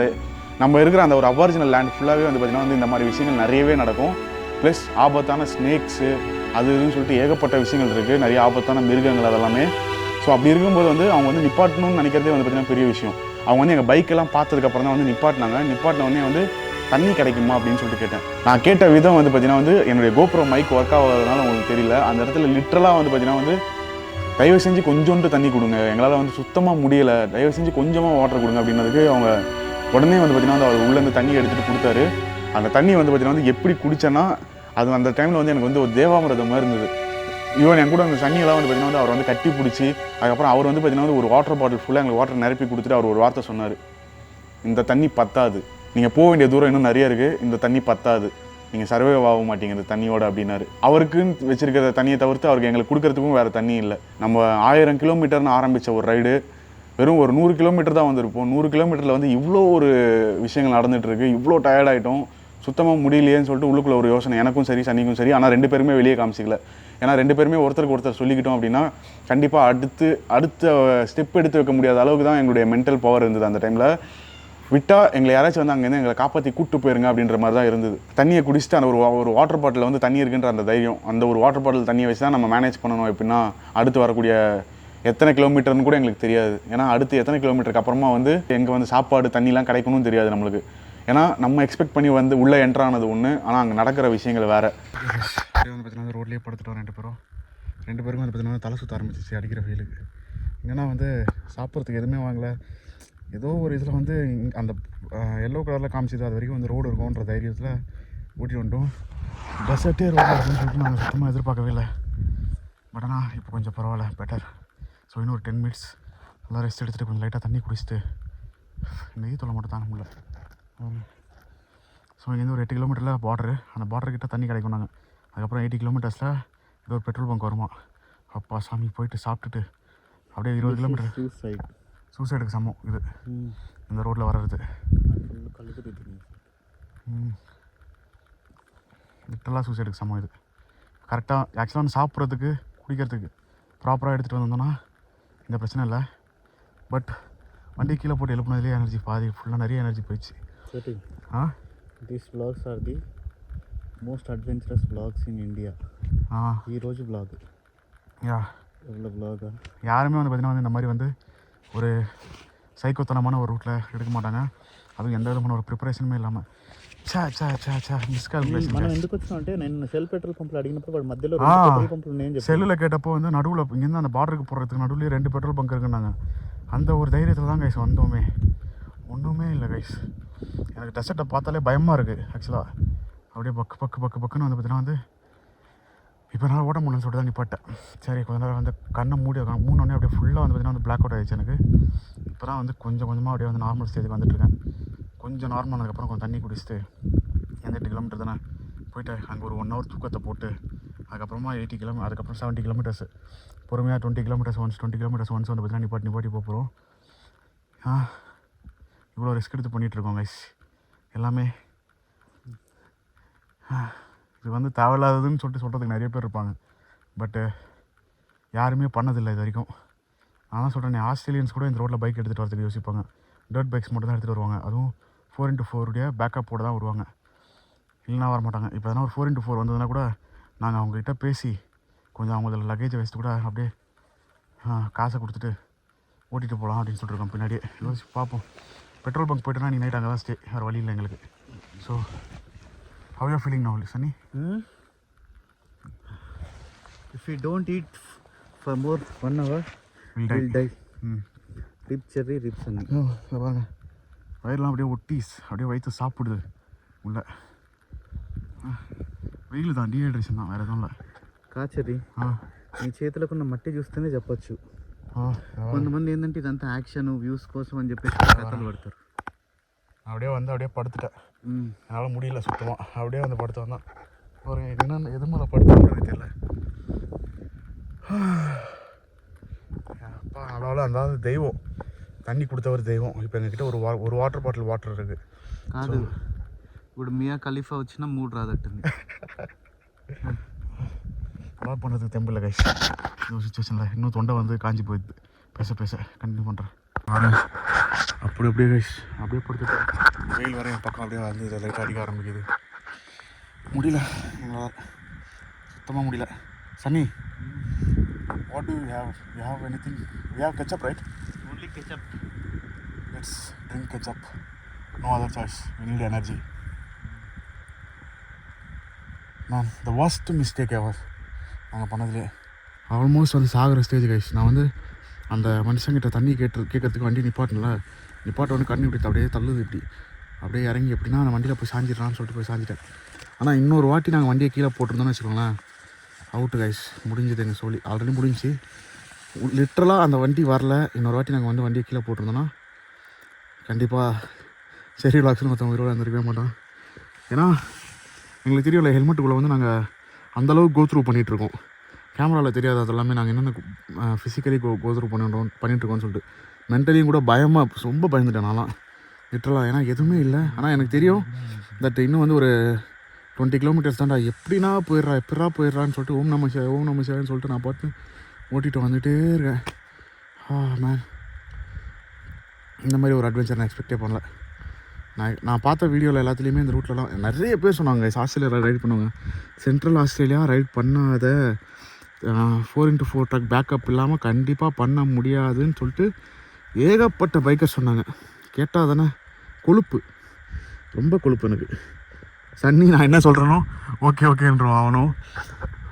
நம்ம இருக்கிற அந்த ஒரு அபாரிஜினல் லேண்ட் ஃபுல்லாகவே வந்து பார்த்திங்கன்னா வந்து இந்த மாதிரி விஷயங்கள் நிறையவே நடக்கும். ப்ளஸ் ஆபத்தான ஸ்னேக்ஸு அது இதுன்னு சொல்லிட்டு ஏகப்பட்ட விஷயங்கள் இருக்குது, நிறைய ஆபத்தான மிருகங்கள் அதெல்லாமே. ஸோ அப்படி இருக்கும்போது வந்து அவங்க வந்து நிப்பாட்டணும்னு நினைக்கிறதே வந்து பார்த்திங்கன்னா பெரிய விஷயம். அவங்க வந்து எங்கள் பைக்கெல்லாம் பார்த்ததுக்கப்புறம் தான் வந்து நிப்பாட்டினோடனே வந்து தண்ணி கிடைக்குமா அப்படின்னு சொல்லிட்டு கேட்டேன். நான் கேட்ட விதம் வந்து பார்த்திங்கன்னா வந்து என்னுடைய கோப்ரோ மைக் ஒர்க் ஆகாததுனால உங்களுக்கு தெரியல, அந்த இடத்துல லிட்ரலாக வந்து பார்த்திங்கன்னா வந்து தயவு செஞ்சு கொஞ்சோண்டு தண்ணி கொடுங்க, எங்களால் வந்து சுத்தமாக முடியலை, தயவு செஞ்சு கொஞ்சமாக வாட்டர் கொடுங்க அப்படின்னதுக்கு அவங்க உடனே வந்து பார்த்திங்கன்னா வந்து அவர் உள்ளேருந்து தண்ணி எடுத்துகிட்டு கொடுத்தாரு. அந்த தண்ணி வந்து பார்த்திங்கன்னா வந்து எப்படி குடித்தேன்னா அது அந்த டைமில் வந்து எனக்கு வந்து ஒரு தேவாமிரதம் மாதிரி இருந்தது. ஈவன் என் கூட அந்த தண்ணியெல்லாம் வந்து பார்த்திங்கன்னா வந்து அவர் வந்து கட்டி பிடிச்சி அதுக்கப்புறம் அவர் வந்து பார்த்திங்கன்னா வந்து ஒரு வாட்டர் பாட்டில் ஃபுல்லாக எங்களுக்கு வாட்டர் நிரப்பி கொடுத்துட்டு அவர் ஒரு வார்த்தை சொன்னார், இந்த தண்ணி பத்தாது, நீங்கள் போக வேண்டிய தூரம் இன்னும் நிறைய இருக்குது, இந்த தண்ணி பத்தாது, நீங்கள் சர்வே ஆக மாட்டீங்க இந்த தண்ணியோட அப்படின்னாரு. அவருக்குன்னு வச்சிருக்கிற தண்ணியை தவிர்த்து அவருக்கு எங்களுக்கு கொடுக்கறதுக்கும் வேறு தண்ணி இல்லை. நம்ம 1000 கிலோமீட்டர்னு ஆரம்பித்த ஒரு ரைடு வெறும் ஒரு 100 கிலோமீட்டர் தான் வந்திருப்போம். 100 கிலோமீட்டரில் வந்து இவ்வளோ ஒரு விஷயங்கள் நடந்துகிட்ருக்கு, இவ்வளோ டயர்டாயிட்டோம், சுத்தமாக முடியலையேன்னு சொல்லிட்டு உள்ளுக்குள்ள ஒரு யோசனை எனக்கும் சரி சன்னிக்கும் சரி. ஆனால் 2 பேருமே வெளியே காமிச்சிக்கல, ஏன்னா 2 பேருமே ஒருத்தருக்கு ஒருத்தர் சொல்லிக்கிட்டோம் அப்படின்னா கண்டிப்பாக அடுத்த ஸ்டெப் எடுத்து வைக்க முடியாத அளவுக்கு தான் எங்களுடைய மென்டல் பவர் இருந்தது. அந்த டைமில் விட்டால் எங்களை யாராச்சும் வந்து அங்கேருந்து எங்களை காப்பாற்றி கூப்பிட்டு போயிருங்க அப்படின்ற மாதிரி தான் இருந்தது. தண்ணியை குடிச்சிட்டு அந்த ஒரு வாட்டர் பாட்டில் வந்து தண்ணி இருக்குன்ற அந்த தைரியம், அந்த ஒரு வாட்டர் பாட்டில் தண்ணியை வச்சு தான் நம்ம மேனேஜ் பண்ணணும். எப்படின்னா அடுத்து வரக்கூடிய எத்தனை கிலோமீட்டர்னு கூட எங்களுக்கு தெரியாது, ஏன்னா அடுத்து எத்தனை கிலோமீட்டருக்கு அப்புறமா வந்து எங்கே வந்து சாப்பாடு தண்ணிலாம் கிடைக்கணும்னு தெரியாது நம்மளுக்கு. ஏன்னா நம்ம எக்ஸ்பெக்ட் பண்ணி வந்து உள்ளே என்ட்ரானது ஒன்று, ஆனால் அங்கே நடக்கிற விஷயங்கள் வேறு. வந்து பார்த்தீங்கன்னா ரோட்லேயே படுத்துட்டு வரோம் 2 பேருக்கும் வந்து பார்த்தீங்கன்னா தலை சுற்ற ஆரம்பிச்சிச்சு அடிக்கிற ஃபீலுக்கு. ஏன்னா வந்து சாப்பிட்றதுக்கு எதுவுமே வாங்கலை, ஏதோ ஒரு இதில் வந்து அந்த எல்லோ கலரில் காமிச்சிது அது வரைக்கும் வந்து ரோடு இருக்கும்ன்ற தைரியத்தில் ஊட்டி வந்துட்டோம். டெசர்ட்டே ரோடு இருக்குன்னு சொல்லிட்டு நாங்கள் சுத்தமாக எதிர்பார்க்கவே இல்லை. பட் ஆனால் இப்போ கொஞ்சம் பரவாயில்ல, பெட்டர். ஸோ இன்னும் ஒரு 10 மினிட்ஸ் நல்லா ரெஸ்ட் எடுத்துகிட்டு கொஞ்சம் லைட்டாக தண்ணி குடிச்சிட்டு இந்த ஈத்தொலை மட்டும் தாங்க முடியல. ஸோ இங்கேருந்து ஒரு 8 கிலோமீட்டரில் பார்டரு, அந்த பார்டர்கிட்ட தண்ணி கிடைக்கும். நாங்கள் அதுக்கப்புறம் 80 கிலோமீட்டர்ஸில் ஏதோ ஒரு பெட்ரோல் பங்க் வருமா, அப்பா சாமி போயிட்டு சாப்பிட்டுட்டு அப்படியே 20 கிலோமீட்டர் சூசைடுக்கு சமம் இது இந்த ரோட்டில் வர்றது. லிட்டரலாக சூசைடுக்கு சமம் இது. கரெக்டாக ஆக்சுவலாக சாப்பிட்றதுக்கு குடிக்கிறதுக்கு ப்ராப்பராக எடுத்துகிட்டு வந்தோம்னா இந்த பிரச்சனை இல்லை. பட் வண்டி கீழே போட்டு எழுப்புனதுலேயே எனர்ஜி பாதி ஃபுல்லாக நிறைய எனர்ஜி போயிடுச்சு. These vlogs are the most adventurous vlogs in India. ఈరోజు vlog. எவ்வளோ vlog? யாருமே வந்து பார்த்தீங்கன்னா வந்து இந்த மாதிரி வந்து ஒரு சைக்கோத்தனமான ஒரு ரூட்டில் எடுக்க மாட்டாங்க, அதுவும் எந்த விதமான ஒரு ப்ரிப்பரேஷனுமே இல்லாமல். మనం ఎందుకు వచ్చినా అంటే నేను సెల్ పెట్రోల్ పంపులు అడిగినప్పుడు వాడు మధ్యలో పెట్రోల్ పంపులు నేను చెప్పాను. செல்லில் கேட்டப்போ வந்து நடுவில் இங்கேருந்து அந்த பார்டருக்கு போடுறதுக்கு நடுவுலேயே 2 பெட்ரோல் பங்க் இருக்குன்னாங்க. அந்த ஒரு தைரியத்தில் தான் கைஸ் வந்தோமே, ஒன்றுமே இல்லை கைஸ். எனக்கு டெசர்ட்டை பார்த்தாலே பயமாக இருக்குது ஆக்சுவலாக. அப்படியே பக்குன்னு வந்து பார்த்தீங்கன்னா வந்து இப்போ என்னால் ஓட முடியலன்னு சொல்லிட்டு தான் நிப்பாட்டேன். சரி கொஞ்ச நேரம் வந்து கண்ணை மூணோடனே அப்படியே ஃபுல்லாக வந்து பார்த்தீங்கன்னா வந்து பிளாக் அவுட் ஆகிடுச்சு எனக்கு. இப்போ தான் வந்து கொஞ்சமாக அப்படியே வந்து நார்மல் ஸ்டேஜுக்கு வந்துட்டுருக்கேன். கொஞ்சம் நார்மல் ஆனதுக்கப்புறம் கொஞ்சம் தண்ணி குடிச்சிட்டு 8 கிலோமீட்டர் தானே போயிட்டு அங்கே ஒரு 1 ஹவர் தூக்கத்தை போட்டு அதுக்கப்புறமா 80 கிலோமீட்டர், அதுக்கப்புறம் 70 கிலோமீட்டர்ஸ் பொறுமையாக 20 கிலோமீட்டர்ஸ் ஒன்ஸ் வந்து பார்த்தீங்கன்னா நிப்பாட்டி போகிறோம். இவ்வளோ ரிஸ்க் எடுத்து பண்ணிகிட்ருக்கோம் கைஸ். எல்லாமே இது வந்து தேவையில்லாததுன்னு சொல்கிறதுக்கு நிறைய பேர் இருப்பாங்க, பட்டு யாருமே பண்ணதில்லை இது வரைக்கும். நான் தான் சொல்கிறேன், ஆஸ்திரேலியன்ஸ் கூட இந்த ரோட்டில் பைக் எடுத்துகிட்டு வரதுக்கு யோசிப்பாங்க. டர்ட் பைக்ஸ் மட்டும் தான் எடுத்துகிட்டு வருவாங்க, அதுவும் 4x4 பேக்கப்போட தான் வருவாங்க, இல்லைனா வர மாட்டாங்க. இப்போ எதனா ஒரு 4x4 வந்ததுன்னா கூட நாங்கள் அவங்ககிட்ட பேசி கொஞ்சம் அவங்கள லக்கேஜை வச்சுட்டு கூட அப்படியே காசை கொடுத்துட்டு ஓட்டிகிட்டு போகலாம் அப்படின்னு சொல்லிட்டுருக்கோம். பின்னாடியே யோசிச்சு பார்ப்போம். பெட்ரோல் பங்க் போய்ட்டுனா நீ நைட் அங்கே தான் ஸ்டே, வேறு வழி இல்லை எங்களுக்கு. So how you feeling now, Sunny? If we don't eat for more 1 hour, we'll die. Rib cherry, rib sunny. பாருங்க வயிறுலாம் அப்படியே ஒட்டிஸ் அப்படியே வயிற்று சாப்பிடுது உள்ள. వెయిల్ దా డిహైడ్రేషన్ దా వేరే దానిలో కాచరి నీ చేతులకున్న మట్టి చూస్తేనే చెప్పొచ్చు. కొంతమంది ఏంటంటే ఇదంతా యాక్షన్ వ్యూస్ కోసం అని చెప్పేసి కథలు పడతారు. அப்படியே வந்து அப்படியே படுத்துட்டேன், என்னால் முடியல சுத்தமாக. அப்படியே வந்து படுத்து வந்தான். ஒரு என்னென்ன எது மேலே படுத்து தெரியல. அப்பா அவ்வளோ அந்த தெய்வம் தண்ணி கொடுத்தவர் தெய்வம். இப்போ எங்ககிட்ட ஒரு வாட்டர் பாட்டில் வாட்டர் இருக்குது. కాదు ఇప్పుడు మియా ఖలీఫా వచ్చినా 3 రాదట్టుంది. அலாட் பண்ணுறதுக்கு தெம்பில்லை கைஸ் இந்த ஒரு சுச்சுவேஷனில். இன்னும் தொண்டை வந்து காஞ்சி போயிடுது பேச கண்டினியூ பண்ணுறேன். அப்படியே கைஸ் அப்படியே படுத்துட்டு வெயில் வர என் பக்கம் அப்படியே வந்து இதை லைட்டாக அடிக்க ஆரம்பிக்குது. முடியல எங்களால் சுத்தமாக முடியல. Sunny, what do you have? You have anything? We have ketchup, right? Only ketchup. Let's drink ketchup. No other choice. We need energy. Man, the worst mistake ever. நாங்கள் பண்ணதுலேயே ஆல்மோஸ்ட் வந்து சாகிற ஸ்டேஜ் கைஸ். நான் வந்து அந்த மனுஷங்கிட்ட தண்ணி கேட்கறதுக்கு வண்டி நிப்பாட்ட வந்து கண்ணி இப்படி அப்படியே தள்ளுது, இப்படி அப்படியே இறங்கி எப்படின்னா அந்த வண்டியில் போய் சாஞ்சிடலான்னு சொல்லிட்டு போய் சாஞ்சிட்டேன். ஆனால் இன்னொரு வாட்டி நாங்கள் வண்டியை கீழே போட்டிருந்தோன்னு வச்சுக்கோங்களேன், அவுட்டு கைஸ், முடிஞ்சது எங்கள் சொல்லி ஆல்ரெடி முடிஞ்சு. லிட்ரலாக அந்த வண்டி வரல, இன்னொரு வாட்டி நாங்கள் வந்து வண்டியை கீழே போட்டிருந்தோன்னா கண்டிப்பாக சரி லாக்ஸ்னு ஒருத்தவங்க உயிரோடு வந்துருக்கவே மாட்டோம். ஏன்னா எங்களுக்கு தெரியல, ஹெல்மெட்டுக்குள்ளே வந்து நாங்கள் அந்தளவுக்கு கோத்ரூ பண்ணிகிட்ருக்கோம். கேமராவில் தெரியாது அது எல்லாமே நாங்கள் என்னென்ன ஃபிசிக்கலி கோத்ரூ பண்ணிகிட்ருக்கோன்னு சொல்லிட்டு. மென்டலியும் கூட ரொம்ப பயந்துட்டேன் நான்லாம் லிட்ரலாக. ஏன்னா எதுவுமே இல்லை. ஆனால் எனக்கு தெரியும் தட் இன்னும் வந்து ஒரு 20 கிலோமீட்டர்ஸ் தான்டா, எப்படின்னா போயிடுறான்னு சொல்லிட்டு ஓம் நம சிவான்னு சொல்லிட்டு நான் பார்த்து ஓட்டிகிட்டு வந்துகிட்டே இருக்கேன். மேன், இந்த மாதிரி ஒரு அட்வென்ச்சர் நான் எக்ஸ்பெக்டே பண்ணல. நான் பார்த்த வீடியோவில் எல்லாத்துலேயுமே இந்த ரூட்லலாம் நிறைய பேர் சொன்னாங்க ஆஸ்திரேலியா ரைட் பண்ணுவாங்க. சென்ட்ரல் ஆஸ்திரேலியா ரைட் பண்ணாத 4x4 ட்ரக் பேக்கப் இல்லாமல் கண்டிப்பாக பண்ண முடியாதுன்னு சொல்லிட்டு ஏகப்பட்ட பைக்கர் சொன்னாங்க. கேட்டால் தானே கொழுப்பு, ரொம்ப கொழுப்பு எனக்கு. சன்னி நான் என்ன சொல்கிறேனோ ஓகேன்றோம்.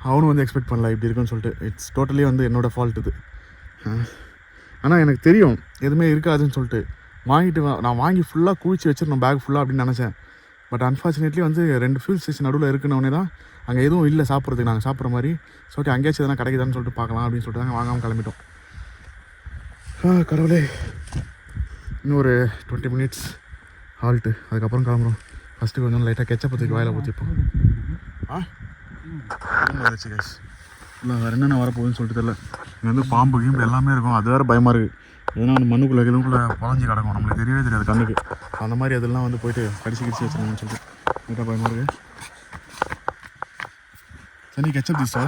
அவனும் வந்து எக்ஸ்பெக்ட் பண்ணல இப்படி இருக்குன்னு சொல்லிட்டு. இட்ஸ் டோட்டலி வந்து என்னோடய ஃபால்ட் இது. ஆனால் எனக்கு தெரியும் எதுவுமே இருக்காதுன்னு சொல்லிட்டு நான் வாங்கி ஃபுல்லாக குளிச்சு வச்சிருந்தோம் பேக் ஃபுல்லாக அப்படின்னு நினச்சேன். பட் அன்ஃபார்ச்சுனேட்லி வந்து 2 ஃபியூல் ஸ்டேஷன் நடுவில் இருக்குன்னொடனே தான் அங்கே எதுவும் இல்லை சாப்பிட்றதுக்கு, நாங்கள் சாப்பிட்ற மாதிரி. ஸோ ஓகே, அங்கேயாச்சும் எதனா கிடைக்குதான்னு சொல்லிட்டு பார்க்கலாம் அப்படின்னு சொல்லிட்டு நாங்கள் வாங்காமல் கிளம்பிட்டோம். கடவுளே, இன்னும் ஒரு 20 மினிட்ஸ் ஹால்ட்டு, அதுக்கப்புறம் கிளம்புறோம். ஃபஸ்ட்டு கொஞ்சம் லைட்டாக கெச்சப் தூக்கி வாயில் ஊற்றிப்போம். வந்துச்சு கைஸ். இல்லை வேறு என்னென்ன வரப்போகுதுன்னு சொல்லிட்டு தெரியல. இங்கே வந்து பாம்பு கீம்பு எல்லாமே இருக்கும், அது வேறு பயமாக இருக்குது. எதுனா அந்த மண்ணுக்குள்ளே புழஞ்சி கிடக்கும், நம்மளுக்கு தெரியவே தெரியாது கண்ணுக்கு. அந்த மாதிரி அதெல்லாம் வந்து போயிட்டு கடிச்சு வச்சுருந்தோம்னு சொல்லிட்டு நீட்டாக பயமாக இருக்குது. சனி கெச்சப் தீஸா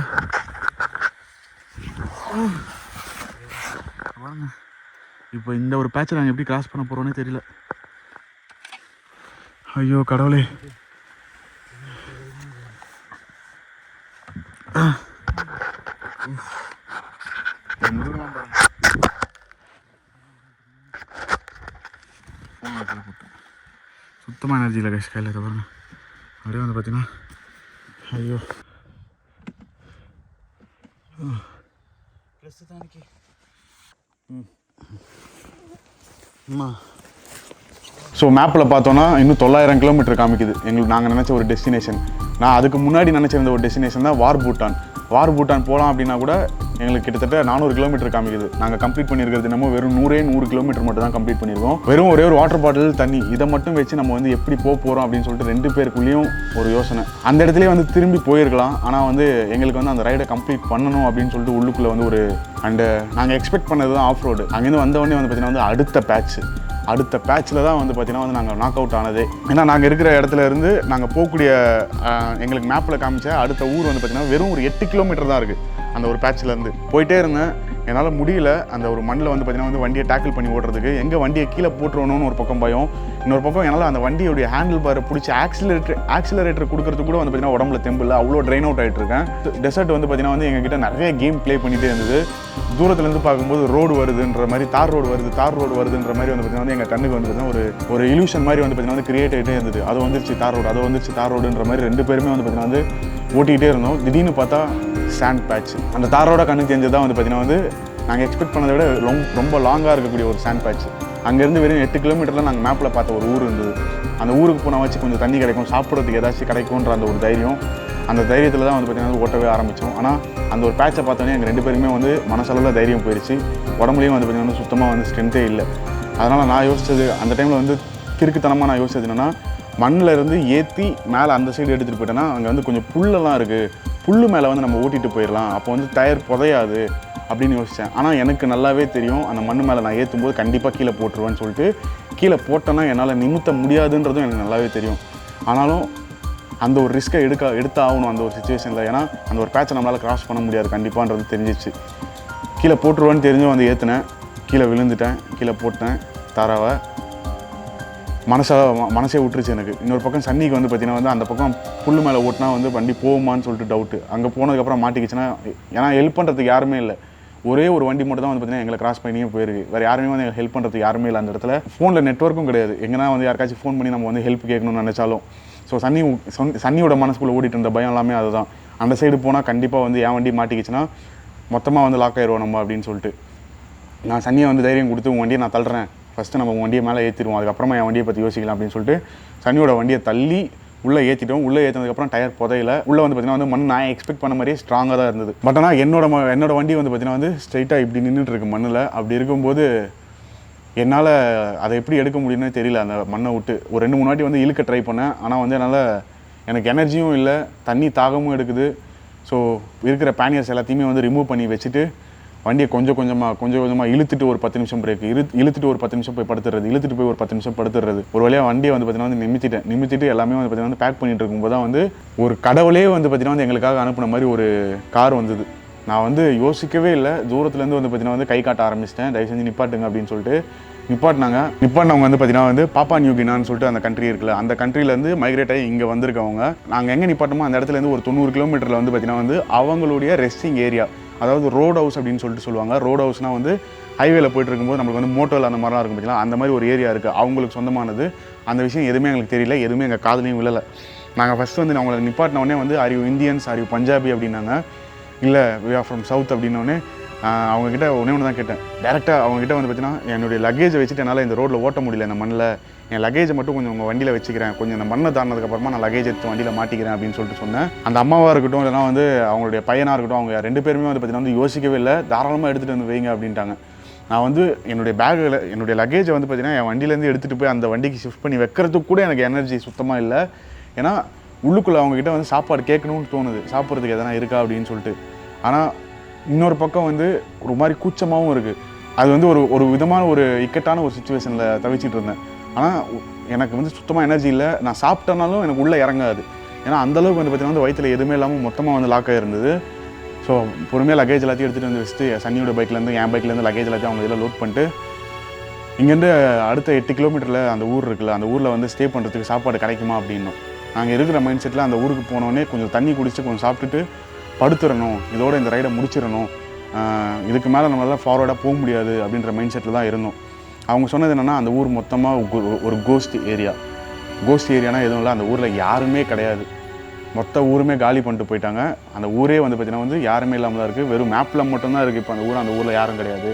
வாங்க. இப்போ இந்த ஒரு பேட்சை நாங்கள் எப்படி கிராஸ் பண்ண போகிறோன்னே தெரியல. ஐயோ கடவுளே, சுத்தமாக எனர்ஜி இல்லை கைஸ் கையில் பாருங்க. அப்படியே வந்து பார்த்தீங்கன்னா ஐயோ ప్రస్తుతానికి ஸோ மேப்பில் பார்த்தோன்னா இன்னும் 900 கிலோமீட்டர் காமிக்குது எங்களுக்கு. நாங்கள் நினச்ச ஒரு டெஸ்டினேஷன், நான் அதுக்கு முன்னாடி நினச்சிருந்த ஒரு டெஸ்டினேஷன் தான் வார் பூட்டான் போகலாம் அப்படின்னா கூட எங்களுக்கு கிட்டத்தட்ட 400 கிலோமீட்டர் காமிக்குது. நாங்கள் கம்ப்ளீட் பண்ணியிருக்கிறது நம்ம வெறும் 100 கிலோமீட்டர் மட்டும் தான் கம்ப்ளீட் பண்ணியிருக்கோம். வெறும் ஒரே ஒரு வாட்டர் பாட்டில் தண்ணி, இதை மட்டும் வச்சு நம்ம வந்து எப்படி போகிறோம் அப்படின்னு சொல்லிட்டு 2 பேருக்குள்ளேயும் ஒரு யோசனை. அந்த இடத்துலேயே வந்து திரும்பி போயிருக்கலாம். ஆனால் வந்து எங்களுக்கு வந்து அந்த ரைடை கம்ப்ளீட் பண்ணணும் அப்படின்னு சொல்லிட்டு உள்ளுக்குள்ளே வந்து ஒரு அண்டு நாங்கள் எக்ஸ்பெக்ட் பண்ணது தான் ஆஃப் ரோடு. அங்கேருந்து வந்தவொடனே வந்து பார்த்திங்கன்னா வந்து அடுத்த பேட்சில் தான் வந்து பார்த்திங்கன்னா வந்து நாங்கள் நாக் அவுட் ஆனதே. ஏன்னா நாங்கள் இருக்கிற இடத்துல இருந்து நாங்கள் போகக்கூடிய எங்களுக்கு மேப்பில் காமிச்ச அடுத்த ஊர் வந்து பார்த்திங்கன்னா வெறும் ஒரு 8 கிலோமீட்டர் தான் இருக்குது. அந்த ஒரு பேட்சிலேருந்து போயிட்டே இருந்தேன், என்னால் முடியல. அந்த ஒரு மண்ணில் வந்து பார்த்திங்கன்னா வந்து வண்டியை டேக்கிள் பண்ணி ஓட்டுறதுக்கு எங்கே வண்டியை கீழே போட்டுருவணும்னு ஒரு பக்கம் பயம், இன்னொரு பக்கம் என்னால் அந்த வண்டியோடைய ஹேண்டில் பாரை பிடிச்சி ஆக்சிலரேட்டர் கொடுக்கறதுக்கு கூட வந்து பார்த்திங்கன்னா உடம்புல தெம்பில்லை, அவ்வளோ ட்ரைன் அவுட் ஆகிட்டு இருக்கேன். டெசர்ட் வந்து பார்த்திங்கன்னா வந்து எங்ககிட்ட நிறைய கேம் ப்ளே பண்ணிகிட்டே இருந்தது. தூரத்துலேருந்து பார்க்கும்போது ரோடு வருதுன்ற மாதிரி, தார் ரோடு வருதுன்ற மாதிரி வந்து பார்த்திங்கன்னா வந்து எங்கள் கண்ணுக்கு வந்து ஒரு இல்யூஷன் மாதிரி வந்து பார்த்திங்கன்னா வந்து கிரியேட் ஆகிட்டே இருந்தது. அது வந்துருச்சு தார் ரோடுன்ற மாதிரி 2 பேருமே வந்து பார்த்திங்கன்னா வந்து ஓட்டிகிட்டே இருந்தோம். திடீர்னு பார்த்தா சாண்ட் பேட்ச். அந்த தாரோட கண்ணுக்கு தெரிஞ்சது தான் வந்து பார்த்திங்கன்னா வந்து நாங்கள் எக்ஸ்பெக்ட் பண்ணதை விட ரொம்ப லாங்காக இருக்கக்கூடிய ஒரு சாண்ட் பேட்ச். அங்கேருந்து வெறும் 8 கிலோமீட்டரில் நாங்கள் மேப்பில் பார்த்த ஒரு ஊர் இருந்தது. அந்த ஊருக்கு போனால் வச்சு கொஞ்சம் தண்ணி கிடைக்கும், சாப்பிட்றதுக்கு ஏதாச்சும் கிடைக்கும்ன்ற அந்த ஒரு தைரியம், அந்த தைரியத்தில் தான் வந்து பார்த்திங்கன்னா ஓட்டவே ஆரம்பித்தோம். ஆனால் அந்த ஒரு பேட்சை பார்த்தோன்னே எங்கள் 2 பேருமே வந்து மனசளவில் தைரியம் போயிடுச்சு, உடம்புலையும் வந்து பார்த்திங்கன்னா சுத்தமாக வந்து ஸ்ட்ரென்த்தே இல்லை. அதனால் நான் யோசித்தது அந்த டைமில் வந்து கிறுக்குத்தனமாக நான் யோசிச்சது என்னென்னா, மண்ணில் இருந்து ஏற்றி மேலே அந்த சைடு எடுத்துகிட்டு போயிட்டேன்னா அங்கே வந்து கொஞ்சம் புல்லெல்லாம் இருக்குது, புல்லு மேலே வந்து நம்ம ஓட்டிகிட்டு போயிடலாம், அப்போ வந்து டயர் புதையாது அப்படின்னு யோசித்தேன். ஆனால் எனக்கு நல்லாவே தெரியும் அந்த மண் மேலே நான் ஏற்றும் போது கண்டிப்பாக கீழே போட்டுருவேன்னு சொல்லிட்டு. கீழே போட்டேன்னா என்னால் நிமித்த முடியாதுன்றதும் எனக்கு நல்லாவே தெரியும். ஆனாலும் அந்த ஒரு ரிஸ்க்கை எடுத்தாகணும் அந்த ஒரு சுச்சுவேஷனில். ஏன்னா அந்த ஒரு பேட்சை நம்மளால் கிராஸ் பண்ண முடியாது கண்டிப்பான்றது தெரிஞ்சிச்சு. கீழே போட்டுருவேன்னு தெரிஞ்சும் வந்து ஏற்றுனேன், கீழே விழுந்துட்டேன், கீழே போட்டேன் தாராவை. மனசே விட்டுருச்சு எனக்கு. இன்னொரு பக்கம் சன்னிக்கு வந்து பார்த்தீங்கன்னா வந்து அந்த பக்கம் புல் மேலே ஓட்டினா வந்து வண்டி போகுமான்னு சொல்லிட்டு டவுட்டு. அங்கே போனதுக்கப்புறம் மாட்டிக்கிச்சுன்னா, ஏன்னா ஹெல்ப் பண்ணுறதுக்கு யாருமே இல்லை. ஒரே ஒரு வண்டி மட்டும் தான் வந்து பார்த்தீங்கன்னா எங்களை கிராஸ் பண்ணியே போயிருக்கு. வேறு யாருமே வந்து எங்களுக்கு ஹெல்ப் பண்ணுறதுக்கு யாருமே இல்லை அந்த இடத்துல. ஃபோனில் நெட்வொர்க்கும் கிடையாது. எங்கன்னா வந்து யாருக்காச்சும் ஃபோன் பண்ணி நம்ம வந்து ஹெல்ப் கேட்கணும்னு நினச்சாலும். ஸோ சன்னியோட மனசுக்குள்ளே ஓடிட்டு இருந்த பயம் எல்லாமே அதுதான். அந்த சைடு போனால் கண்டிப்பாக வந்து என் வண்டி மாட்டிக்கிச்சுன்னா மொத்தமாக வந்து லாக் ஆயிடுவோம் நம்ம அப்படின்னு சொல்லிட்டு நான் சன்னியை வந்து தைரியம் கொடுத்து உங்கள் வண்டியை நான் தள்ளுறேன், ஃபஸ்ட்டு நம்ம வண்டியை மேலே ஏற்றிடுவோம், அதுக்கப்புறமா என் வண்டியை பற்றி யோசிக்கலாம் அப்படின்னு சொல்லிட்டு சன்னியோட வண்டியை தள்ளி உள்ளே ஏற்றிட்டோம். உள்ளே ஏற்றினதுக்கப்புறம் டயர் புதையில. உள்ளே வந்து பார்த்தீங்கன்னா வந்து மண் நான் எக்ஸ்பெக்ட் பண்ண மாதிரியே ஸ்ட்ராங்காக தான் இருந்தது. பட் ஆனால் என்னோட வண்டி வந்து பார்த்தீங்கன்னா வந்து ஸ்ட்ரைட்டாக இப்படி நின்றுட்டு இருக்கு மண்ணில். அப்படி இருக்கும்போது என்னால் அதை எப்படி எடுக்க முடியும்னு தெரியல. அந்த மண்ணை விட்டு ஒரு 2-3 வாட்டி வந்து இழுக்க ட்ரை பண்ணேன். ஆனால் வந்து என்னால் எனக்கு எனர்ஜியும் இல்லை, தண்ணி தாகமும் எடுக்குது. ஸோ இருக்கிற பேனியர்ஸ் எல்லாத்தையுமே வந்து ரிமூவ் பண்ணி வச்சுட்டு வண்டியை கொஞ்சம் கொஞ்சமாக இழுத்துட்டு ஒரு 10 நிமிஷம் பிரேக் இழுத்துட்டு ஒரு 10 நிமிஷம் போய் படுத்துறது, இழுத்துட்டு போய் ஒரு 10 நிமிஷம் படுத்துறது. ஒரு வழியாக வண்டியை வந்து பார்த்தீங்கன்னா வந்து நிமித்திட்டு எல்லாமே வந்து பார்த்தீங்கன்னா பேக் பண்ணிட்டு இருக்கும்போது தான் வந்து ஒரு கடவுளே வந்து பார்த்தீங்கன்னா வந்து எங்களுக்காக அனுப்பின மாதிரி ஒரு கார் வந்தது. நான் வந்து யோசிக்கவே இல்லை. தூரத்துலேருந்து வந்து பார்த்தீங்கன்னா வந்து கை காட்ட ஆரம்பிச்சிட்டேன், தயவு செஞ்சு நிப்பாட்டுங்க அப்படின்னு சொல்லிட்டு. நிப்பாட்டினவங்க வந்து பார்த்தீங்கன்னா வந்து பாப்பா நியூ கினான்னு சொல்லிட்டு அந்த கண்ட்ரி இருக்குல்ல, அந்த கண்ட்ரிலேருந்து மைக்ரேட் ஆகி இங்கே வந்திருக்கவங்க. நாங்கள் எங்கே நிப்பாட்டமோ அந்த இடத்துலேருந்து ஒரு 90 கிலோமீட்டரில் வந்து பார்த்தீங்கன்னா வந்து அவங்களுடைய ரெஸ்டிங் ஏரியா, அதாவது ரோட் ஹவுஸ் அப்படின்னு சொல்லிட்டு சொல்லுவாங்க. ரோட் ஹவுஸ்னால் வந்து ஹைவேல போயிட்டு இருக்கும்போது நம்மளுக்கு வந்து மோட்டோவில் அந்த மாதிரிலாம் இருக்கும் பார்த்தீங்களா, அந்த மாதிரி ஒரு ஏரியா இருக்குது அவங்களுக்கு சொந்தமானது. அந்த விஷயம் எதுவுமே எங்களுக்கு தெரியல, எதுவுமே எங்கள் காதுலையும் விழலை. நாங்கள் ஃபஸ்ட்டு வந்து அவங்களை நிப்பாட்டினோடனே வந்து are you Indians, are you Punjabi அப்படின்னாங்க. இல்லை வி ஆர் ஃப்ரம் சவுத் அப்படின்னோடனே அவங்கக்கிட்ட ஒன்று தான் கேட்டேன் டேரெக்டாக. அவங்ககிட்ட வந்து பார்த்தீங்கன்னா என்னுடைய லக்கேஜை வச்சுட்டு என்னால் இந்த ரோட்டில் ஓட்ட முடியல, இந்த மண்ணில் என் லக்கேஜை மட்டும் கொஞ்சம் உங்கள் வண்டியில் வச்சுக்கிறேன், கொஞ்சம் இந்த மண்ணை தாண்டினதுக்கப்புறமா நான் லக்கேஜ் எடுத்து வண்டியில் மாட்டிக்கிறேன் அப்படின்னு சொல்லிட்டு சொன்னேன். அந்த அம்மாவாக இருக்கட்டும் இல்லைனா வந்து அவங்களுடைய பையனாக இருக்கட்டும், அவங்க 2 பேருமே வந்து பார்த்தீங்கன்னா வந்து யோசிக்கவே இல்லை, தாராளமாக எடுத்துகிட்டு வந்து வைங்க அப்படின்ட்டாங்க. நான் வந்து என்னுடைய லக்கேஜை வந்து பார்த்தீங்கன்னா என் வண்டியிலேருந்து எடுத்துகிட்டு போய் அந்த வண்டிக்கு ஷிஃப்ட் பண்ணி வைக்கிறதுக்கு கூட எனக்கு எனர்ஜி சுத்தமாக இல்லை. ஏன்னா உள்ளுக்குள்ளே அவங்ககிட்ட வந்து சாப்பாடு கேட்கணும்னு தோணுது, சாப்பிட்றதுக்கு எதனா இருக்கா அப்படின்னு சொல்லிட்டு. ஆனால் இன்னொரு பக்கம் வந்து ஒரு மாதிரி கூச்சமாகவும் இருக்குது. அது வந்து ஒரு விதமான ஒரு இக்கட்டான ஒரு சுச்சுவேஷனில் தவிச்சிட்டு இருந்தேன். ஆனால் எனக்கு வந்து சுத்தமாக எனர்ஜி இல்லை. நான் சாப்பிட்டனாலும் எனக்கு உள்ளே இறங்காது. ஏன்னா அந்தளவுக்கு வந்து பார்த்தீங்கன்னா வந்து வயிற்றில் எதுவுமே இல்லாமல் மொத்தமாக வந்து லாக் ஆகிருந்தது. ஸோ பொறுமையாக லக்கேஜ் எல்லாத்தையும் எடுத்துகிட்டு வந்து வச்சுட்டு சன்னியோட பைக்லேருந்து என் பைக்லேருந்து லக்கேஜ் எல்லாத்தையும் அவங்க இதில் லோட் பண்ணிட்டு இங்கேருந்து அடுத்த 8 கிலோமீட்டரில் அந்த ஊர் இருக்குல்ல, அந்த ஊரில் வந்து ஸ்டே பண்ணுறதுக்கு சாப்பாடு கிடைக்குமா அப்படின்னும். நாங்கள் இருக்கிற மைண்ட் செட்டில் அந்த ஊருக்கு போனோடனே கொஞ்சம் தண்ணி குடிச்சிட்டு கொஞ்சம் சாப்பிட்டுட்டு படுத்துடணும், இதோட இந்த ரைடை முடிச்சிடணும், இதுக்கு மேலே நம்மளால் ஃபார்வர்டாக போக முடியாது அப்படின்ற மைண்ட் செட்டில் தான் இருந்தோம். அவங்க சொன்னது என்னென்னா அந்த ஊர் மொத்தமாக ஒரு கோஸ்ட் ஏரியானா எதுவும் இல்லை, அந்த ஊரில் யாருமே கிடையாது, மொத்த ஊருமே காலி பண்ணிட்டு போயிட்டாங்க. அந்த ஊரே வந்து பார்த்திங்கன்னா வந்து யாருமே இல்லாமல் தான் இருக்குது, வெறும் மேப்பில் மட்டும்தான் இருக்குது இப்போ அந்த ஊரில் யாரும் கிடையாது.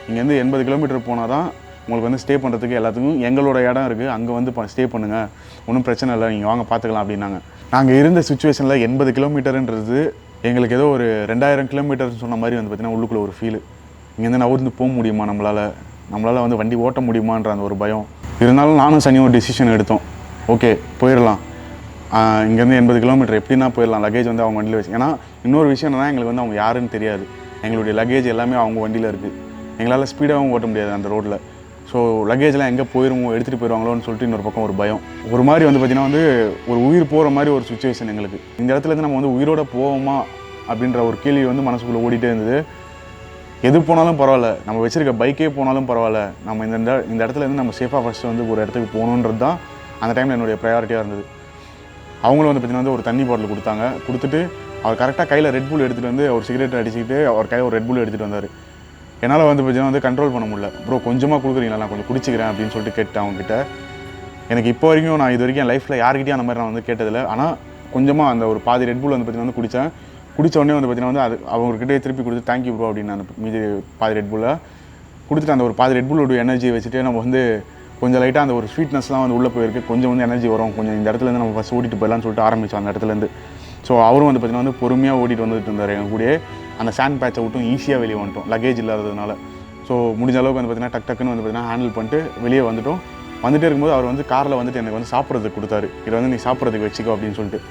இங்கேருந்து 80 கிலோமீட்டர் போனால் தான் உங்களுக்கு வந்து ஸ்டே பண்ணுறதுக்கு எல்லாத்துக்கும் எங்களோட இடம் இருக்குது, அங்கே வந்து ஸ்டே பண்ணுங்கள், ஒன்றும் பிரச்சனை இல்லை, நீங்கள் வாங்க பார்த்துக்கலாம் அப்படின்னாங்க. நாங்கள் இருந்த சுச்சுவேஷனில் 80 கிலோமீட்டருன்றது எங்களுக்கு ஏதோ ஒரு 2000 கிலோமீட்டர்னு சொன்ன மாதிரி வந்து பார்த்திங்கன்னா உள்ளுக்குள்ளே ஒரு ஃபீலு. இங்கேருந்து நகர்ந்து போக முடியுமா, நம்மளால் வந்து வண்டி ஓட்ட முடியுமான்ற அந்த ஒரு பயம் இருந்தாலும் நானும் சனியும் ஒரு டிசிஷன் எடுத்தோம். ஓகே போயிடலாம், இங்கேருந்து 80 கிலோமீட்டர் எப்படின்னா போயிடலாம், லக்கேஜ் வந்து அவங்க வண்டியில் வச்சு. ஏன்னா இன்னொரு விஷயம் என்னன்னா எங்களுக்கு வந்து அவங்க யாருன்னு தெரியாது, எங்களுடைய லக்கேஜ் எல்லாமே அவங்க வண்டியில் இருக்குது, எங்களால் ஸ்பீடாகவும் ஓட்ட முடியாது அந்த ரோட்டில். ஸோ லக்கேஜ்லாம் எங்கே போயிடுவோம், எடுத்துகிட்டு போயிடுவாங்களோன்னு சொல்லிட்டு இன்னொரு பக்கம் ஒரு பயம். ஒரு மாதிரி வந்து பார்த்திங்கன்னா வந்து ஒரு உயிர் போகிற மாதிரி ஒரு சுச்சுவேஷன் எங்களுக்கு. இந்த இடத்துலேருந்து நம்ம வந்து உயிரோட போவோமா அப்படின்ற ஒரு கேள்வி வந்து மனசுக்குள்ளே ஓடிட்டே இருந்தது. எது போனாலும் பரவாயில்ல, நம்ம வச்சுருக்க பைக்கே போனாலும் பரவாயில்ல, நம்ம இந்த இடத்துலேருந்து நம்ம சேஃபாக ஃபஸ்ட்டு வந்து ஒரு இடத்துக்கு போகணுன்றது தான் அந்த டைமில் என்னுடைய ப்ரையாரிட்டியாக இருந்தது. அவங்களும் வந்து பார்த்திங்கன்னா வந்து ஒரு தண்ணி பாட்டில் கொடுத்துட்டு அவர் கரெக்டாக கையில் ரெட் புல் எடுத்துகிட்டு வந்து ஒரு சிகரெட் அடிச்சுக்கிட்டு அவர் கையில் ஒரு ரெட் புல் எடுத்துகிட்டு வந்தார். என்னால் வந்து பார்த்தீங்கன்னா வந்து கண்ட்ரோல் பண்ண முடியல. ப்ரோ கொஞ்சமாக கொடுக்குறீங்களா, நான் கொஞ்சம் குடிச்சிக்கிறேன் அப்படின்னு சொல்லிட்டு கேட்டேன் அவங்ககிட்ட. எனக்கு இப்போ வரைக்கும் நான் இது வரைக்கும் என் லைஃப்பில் யார்கிட்டையும் அந்த மாதிரி நான் வந்து கேட்டதில்லை. ஆனால் கொஞ்சமாக அந்த ஒரு பாதி ரெட் புல் வந்து பார்த்தீங்கன்னா வந்து குடித்த உடனே வந்து பார்த்தீங்கன்னா வந்து அது அவங்ககிட்டே திருப்பி கொடுத்து தேங்க்யூ ப்ரோ அப்படின்னு நான் மீதி பாதி ரெட் புல்லை கொடுத்துட்டு அந்த ஒரு பாதி ரெட் புல்லோட எனர்ஜியை வச்சுட்டு நம்ம வந்து கொஞ்சம் லைட்டாக அந்த ஒரு ஸ்வீட்னஸ்லாம் வந்து உள்ளே போயிருக்கு, கொஞ்சம் வந்து எனர்ஜி வரும், கொஞ்சம் இந்த இடத்துலேருந்து நம்ம ஃபஸ்ட் ஓட்டிட்டு போயிடலான்னு சொல்லிட்டு ஆரம்பித்தோம் அந்த இடத்துலேருந்து. ஸோ அவரும் வந்து பார்த்திங்கன்னா வந்து பொறுமையாக ஓட்டிகிட்டு வந்துட்டு இருந்தார் எங்கள் கூடயே. அந்த சாண்ட் பேட்சை விட்டும் ஈஸியாக வெளியே வந்துட்டோம் லக்கேஜ் இல்லாததுனால. ஸோ முடிஞ்ச அளவுக்கு வந்து பார்த்திங்கன்னா டக்குன்னு வந்து பார்த்திங்கன்னா ஹேண்டில் பண்ணிட்டு வெளியே வந்துட்டே இருக்கும்போது அவர் வந்து காரில் வந்துட்டு எனக்கு வந்து சாப்பிட்றதுக்கு கொடுத்தாரு. இதை வந்து நீ சாப்பிட்றதுக்கு வச்சுக்கோ அப்படின்னு சொல்லிட்டு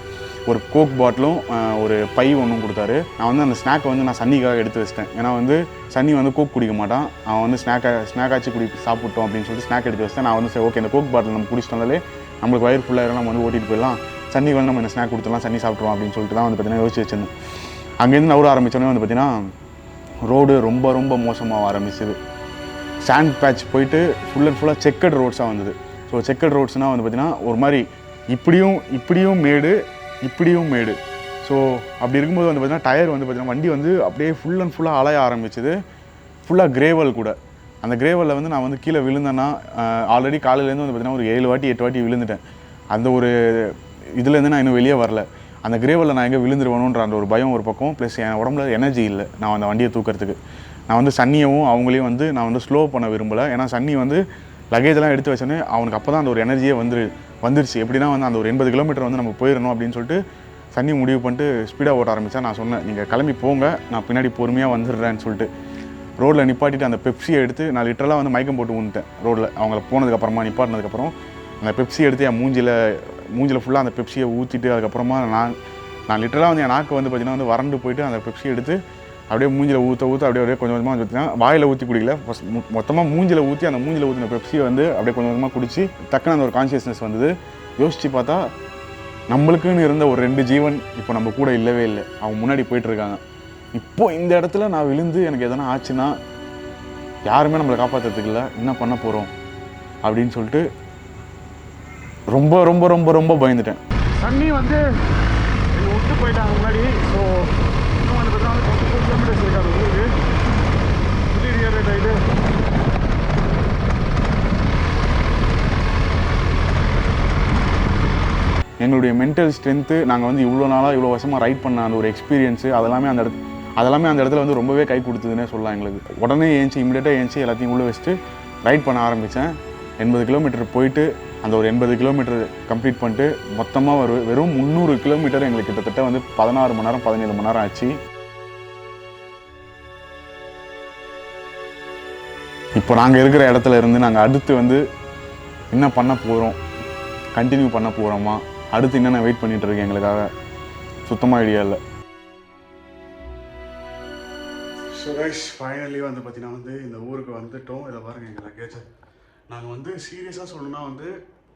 ஒரு கோக் பாட்டிலும் ஒரு பை ஒன்றும் கொடுத்தாரு. நான் வந்து அந்த ஸ்நாக்கை வந்து நான் சன்னிக்காக எடுத்து வச்சிட்டேன். ஏன்னா வந்து சன்னி வந்து கோக் குடிக்க மாட்டான், அவன் வந்து ஸ்நாக்காச்சு சாப்பிட்டோம் அப்படின்னு சொல்லிட்டு ஸ்நாக் எடுத்து வச்சிட்டேன். நான் வந்து சரி ஓகே இந்த கோக் பாட்டில் நம்ம குடிச்சிட்டோம்னாலே நம்மளுக்கு வயிறு ஃபுல்லாக நம்ம வந்து ஓட்டிகிட்டு போயிடலாம், சன்னிக்கு வந்து நம்ம என்ன ஸ்நாக் கொடுத்துலாம், சன்னி சாப்பிட்ருவோம் அப்படின்னு சொல்லிட்டு தான் வந்து பார்த்திங்கன்னா யோசிச்சு வச்சிருந்தேன். அங்கேருந்து நவுற ஆரம்பித்தோடனே வந்து பார்த்திங்கன்னா ரோடு ரொம்ப ரொம்ப மோசமாக ஆரம்பிச்சுது. சாண்ட் பேட்ச் போயிட்டு ஃபுல் அண்ட் ஃபுல்லாக செக்கட் ரோட்ஸாக வந்தது. ஸோ செக்கட் ரோட்ஸ்னால் வந்து பார்த்திங்கன்னா ஒரு மாதிரி இப்படியும் மேடு இப்படியும் மேடு. ஸோ அப்படி இருக்கும்போது வந்து பார்த்திங்கன்னா டயர் வந்து பார்த்திங்கன்னா வண்டி வந்து அப்படியே ஃபுல் அண்ட் ஃபுல்லாக அலைய ஆரம்பிச்சுது. ஃபுல்லாக கிரேவல் கூட. அந்த கிரேவலில் வந்து நான் வந்து கீழே விழுந்தேன்னா ஆல்ரெடி காலையிலேருந்து வந்து பார்த்திங்கன்னா ஒரு 7 வாட்டி 8 வாட்டி விழுந்துட்டேன். அந்த ஒரு இதுலேருந்து நான் இன்னும் வெளியே வரல. அந்த கிரேவலில் நான் எங்கே விழுந்துருவேணுன்ற அந்த ஒரு பயம் ஒரு பக்கம், ப்ளஸ் என் உடம்புல எனர்ஜி இல்லை நான் அந்த வண்டியை தூக்கிறதுக்கு. நான் வந்து சன்னியவும் அவங்களையும் வந்து நான் வந்து ஸ்லோ பண்ண விரும்பலை. ஏன்னா சன்னி வந்து லக்கேஜெல்லாம் எடுத்து வச்சோன்னே அவனுக்கு அப்போ தான் அந்த ஒரு எனர்ஜியே வந்துருச்சு. எப்படின்னா வந்து அந்த ஒரு 80 கிலோமீட்டர் வந்து நம்ம போயிடணும் அப்படின்னு சொல்லிட்டு சன்னி முடிவு பண்ணிட்டு ஸ்பீடாக ஓட்ட ஆரம்பித்தா. நான் சொன்னேன், நீங்கள் கிளம்பி போங்க, நான் பின்னாடி பொறுமையாக வந்துடுறேன்னு சொல்லிட்டு ரோட்டில் நிப்பாட்டிட்டு அந்த பெப்சியை எடுத்து நான் லிட்டரலாக வந்து மயக்கம் போட்டு விட்டுட்டேன் ரோட்டில். அவங்கள போனதுக்கப்புறமா நிப்பாட்டினதுக்கப்புறம் அந்த பெப்சியை எடுத்து என் மூஞ்சில் ஃபுல்லாக அந்த பெப்சியை ஊற்றிட்டு அதுக்கப்புறமா நான் லிட்டரலாக வந்து என் நாக்கு வந்து பார்த்திங்கன்னா வந்து வறண்டு போயிட்டு அந்த பெப்சியை எடுத்து அப்படியே மூஞ்சில் ஊற்ற அப்படியே கொஞ்சம் கொஞ்சமாக ஊற்றினா வாயில் ஊற்றி குடிக்கல, மொத்தமாக மூஞ்சில் ஊற்றி அந்த மூஞ்சில் ஊற்றின பெப்சியை வந்து அப்படியே கொஞ்சம் கொஞ்சமாக குடிச்சு டக்குன்னு அந்த ஒரு கான்ஷியஸ்னஸ் வந்தது. யோசித்து பார்த்தா நம்மளுக்குன்னு இருந்த ஒரு 2 ஜீவன் இப்போ நம்ம கூட இல்லவே இல்லை, அவங்க முன்னாடி போயிட்டுருக்காங்க. இப்போது இந்த இடத்துல நான் விழுந்து எனக்கு எதனா ஆச்சுன்னா யாருமே நம்மளை காப்பாற்றுறதுக்கு இல்லை, என்ன பண்ண போகிறோம் அப்படின்னு சொல்லிட்டு ரொம்ப ரொம்ப ரொம்ப ரொம்ப பயந்துட்டேன். சன்னி வந்து என்னை விட்டு போயிட்டாங்க முன்னாடி. ஸோ இன்னும் வந்து பார்த்தா 24 கிலோமீட்டர்ஸ் இருக்காது ஊருக்கு. இது எங்களுடைய மென்டல் ஸ்ட்ரென்த்து, நாங்கள் வந்து இவ்வளோ நாளாக இவ்வளோ வருஷமாக ரைட் பண்ண அந்த ஒரு எக்ஸ்பீரியன்ஸு அதெல்லாமே அந்த இடத்துல வந்து ரொம்பவே கை கொடுத்ததுன்னே சொல்லலாம் எங்களுக்கு. உடனே இமிடியேட்டாக ஏஞ்சி எல்லாத்தையும் உள்ளே வச்சுட்டு ரைட் பண்ண ஆரம்பித்தேன். 80 கிலோமீட்டர் போயிட்டு அந்த ஒரு 80 கிலோமீட்டர் கம்ப்ளீட் பண்ணிட்டு மொத்தமாக வெறும் 300 கிலோமீட்டர் எங்களுக்கு கிட்டத்தட்ட வந்து 16 மணி நேரம் 17 மணி நேரம் ஆச்சு. இப்போ நாங்கள் இருக்கிற இடத்துல இருந்து நாங்கள் அடுத்து வந்து என்ன பண்ண போகிறோம், கண்டினியூ பண்ண போகிறோமா, அடுத்து என்னென்ன வெயிட் பண்ணிகிட்டு இருக்கேன் எங்களுக்காக சுத்தமாக ஐடியா இல்லை. ஸோ கைஸ் ஃபைனலி வந்து பார்த்தீங்கன்னா வந்து இந்த ஊருக்கு வந்துட்டோம். இதை பாருங்கள் எங்கள் லக்கேஜ். நாங்கள் வந்து சீரியஸாக சொல்லணும்னா வந்து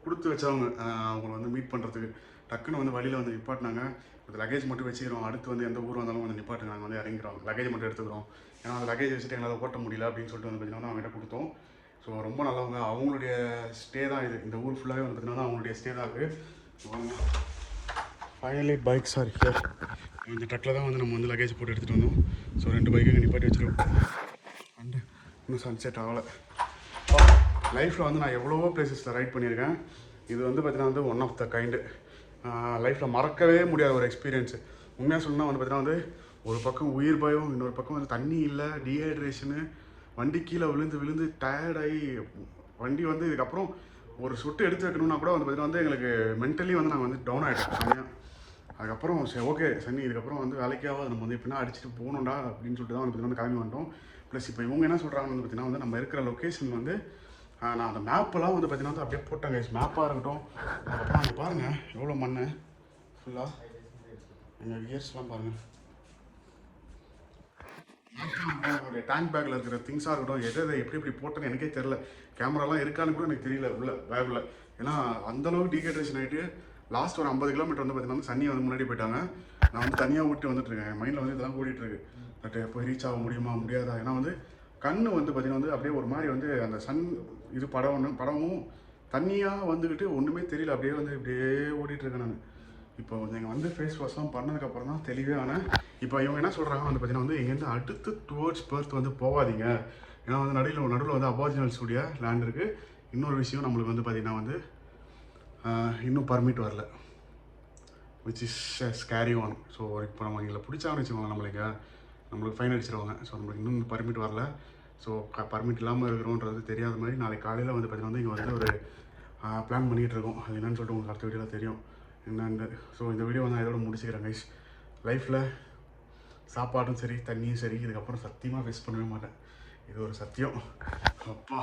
கொடுத்து வச்சவங்க அவங்கள வந்து மீட் பண்ணுறதுக்கு டக்குன்னு வந்து வழியில் வந்து நிப்பாட்டினாங்க. அந்த லக்கேஜ் மட்டும் வச்சுக்கிறோம், அடுத்து வந்து எந்த ஊர் வந்தாலும் வந்து நிப்பாட்டுங்க, நாங்கள் வந்து இறங்கிறோம், லக்கேஜ் மட்டும் எடுத்துக்கிறோம், ஏன்னா அந்த லக்கேஜ் வச்சுட்டு எங்களால் ஓட்ட முடியல அப்படின்னு சொல்லிட்டு வந்து பார்த்தீங்கன்னா அவங்ககிட்ட கொடுத்தோம். ஸோ ரொம்ப நல்லவங்க. அவங்களுடைய ஸ்டே தான் இது. இந்த ஊர் ஃபுல்லாகவே வந்து பார்த்தீங்கன்னா அவங்களுடைய ஸ்டே தான் இருக்குது. ஃபைனலி பைக் சாரி இந்த ட்ரக்கில் தான் வந்து நம்ம வந்து லக்கேஜ் போட்டு எடுத்துகிட்டு வந்தோம். ஸோ 2 பைக்கு இங்கே நிப்பாட்டி வச்சுருக்கோம். அண்டு இன்னும் சன்செட் ஆகலை. லைஃப்பில் வந்து நான் எவ்வளவோ பிளேசஸில் ரைட் பண்ணியிருக்கேன். இது வந்து பார்த்தீங்கன்னா வந்து ஒன் ஆஃப் த கைண்டு. லைஃப்பில் மறக்கவே முடியாத ஒரு எக்ஸ்பீரியன்ஸு. உண்மையாக சொல்லணும்னா வந்து பார்த்தீங்கன்னா வந்து ஒரு பக்கம் உயிர் பயம், இன்னொரு பக்கம் வந்து தண்ணி இல்லை, டீஹைட்ரேஷனு, வண்டி கீழே விழுந்து டயர்டாகி வண்டி வந்து இதுக்கப்புறம் ஒரு சொட்டு எடுத்து வைக்கணும்னா கூட வந்து பார்த்தீங்கன்னா வந்து எங்களுக்கு மென்டலி வந்து நாங்கள் வந்து டவுன் ஆகிட்டோம் செம்மையாக. அதுக்கப்புறம் சரி ஓகே சன்னி இதுக்கப்புறம் வந்து வேலைக்காக நம்ம வந்து எப்படின்னா அடிச்சுட்டு போகணும்டா அப்படின்னு சொல்லிட்டு தான் வந்து பார்த்தீங்கன்னா கிளம்பி வந்துட்டோம். ப்ளஸ் இப்போ இவங்க என்ன சொல்கிறாங்கன்னு வந்து பார்த்தீங்கன்னா வந்து நம்ம இருக்கிற லொக்கேஷன் வந்து நான் அந்த மேப்பெல்லாம் வந்து பார்த்தீங்கன்னா வந்து அப்படியே போட்டாங்க. மேப்பாக இருக்கட்டும், அதுக்கப்புறம் அங்கே பாருங்கள் எவ்வளோ மண் ஃபுல்லாக, எங்கள் கியர்ஸ்லாம் பாருங்கள், என்னுடைய டேங்க் பேக்கில் இருக்கிற திங்ஸாக இருக்கட்டும், எதை எப்படி போட்டேன்னு எனக்கே தெரில. கேமராலாம் இருக்கான்னு கூட எனக்கு தெரியல உள்ள பேக்கில். ஏன்னா அந்தளவுக்கு டீஹைட்ரேஷன் ஆகிட்டு லாஸ்ட் ஒரு 50 கிலோமீட்டர் வந்து பார்த்தீங்கன்னா சன்னி வந்து முன்னாடி போயிட்டாங்க. நான் வந்து தனியாக விட்டு வந்துட்டுருக்கேன். என் மைண்டில் வந்து இதெல்லாம் ஓடிட்டுருக்கு. பட் எப்போ ரீச் ஆக முடியாதா? ஏன்னா வந்து கண் வந்து பார்த்திங்கன்னா வந்து அப்படியே ஒரு மாதிரி வந்து அந்த சன் இது படமும் தண்ணியாக வந்துக்கிட்டு ஒன்றுமே தெரியல, அப்படியே வந்து இப்படியே ஓடிட்டுருக்கேன் நான். இப்போ நீங்கள் வந்து ஃபேஸ் வாஷ்லாம் பண்ணதுக்கப்புறம் தான் தெளிவே ஆனேன். இப்போ இவங்க என்ன சொல்கிறாங்க வந்து பார்த்திங்கன்னா வந்து இங்கேருந்து அடுத்து டுவர்ட்ஸ் பெர்த் வந்து போகாதீங்க, ஏன்னா வந்து நடுவில் வந்து அபாரிஜினல்ஸ் உடைய லேண்ட் இருக்குது. இன்னொரு விஷயம் நம்மளுக்கு வந்து பார்த்திங்கன்னா வந்து இன்னும் பர்மிட் வரல, which is scary one. So இப்போ நம்ம எங்களை பிடிச்சாங்கன்னு வச்சுக்கோங்க, நம்மளுக்கு ஃபைன் அடிச்சிருவாங்க. ஸோ நம்மளுக்கு இன்னும் பர்மிட் வரல. ஸோ பர்மிட் இல்லாமல் இருக்கிறோன்றது தெரியாத மாதிரி நாளைக்கு காலையில் வந்து பார்த்திங்கன்னா வந்து இங்கே வந்து ஒரு பிளான் பண்ணிகிட்டு இருக்கோம். அது என்னன்னு சொல்லிட்டு உங்களுக்கு அடுத்த வீடியோவில் தெரியும் என்னென்னு. ஸோ இந்த வீடியோ வந்து நான் இதோட முடிச்சுக்கிறேன் கைஸ். லைஃப்பில் சாப்பாடும் சரி தண்ணியும் சரி இதுக்கப்புறம் சத்தியமாக வேஸ்ட் பண்ணவே மாட்டேன், இது ஒரு சத்தியம். அப்பா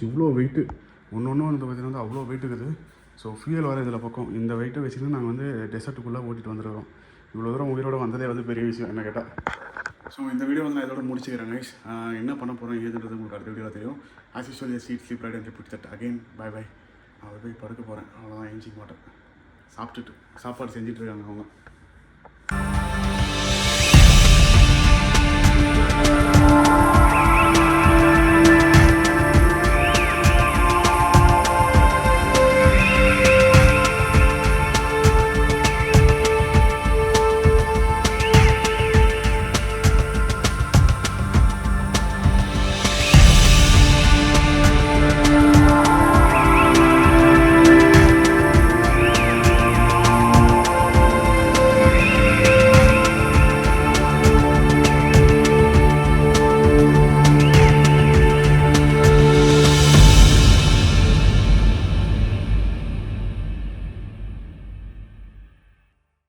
இவ்வளோ வெயிட்டு ஒன்று வந்து பார்த்திங்கன்னா வந்து அவ்வளோ வெயிட் இருக்குது. ஸோ ஃபியூயல் வர இதில் பக்கம் இந்த வெயிட்டை வச்சுட்டு நாங்கள் வந்து டெசர்ட்டுக்குள்ளே ஓட்டிகிட்டு வந்துடுறோம். இவ்வளோ தூரம் உயிரோடு வந்ததே வந்து பெரிய விஷயம் என்ன கேட்டால். ஸோ இந்த வீடியோ வந்து நான் இதோட முடிச்சுக்கிறேன் கைஸ். என்ன பண்ண போகிறோம் ஏதுன்றது உங்களுக்கு அடுத்த வீடியோவில் தெரியும். As usual eat sleep ride and repeat that again. Bye நான் போய் படுக்க போகிறேன், அவ்வளோதான், எஞ்சிக்க மாட்டேன். சாப்பிட்டுட்டு சாப்பாடு செஞ்சுட்டு இருக்காங்க அவங்க.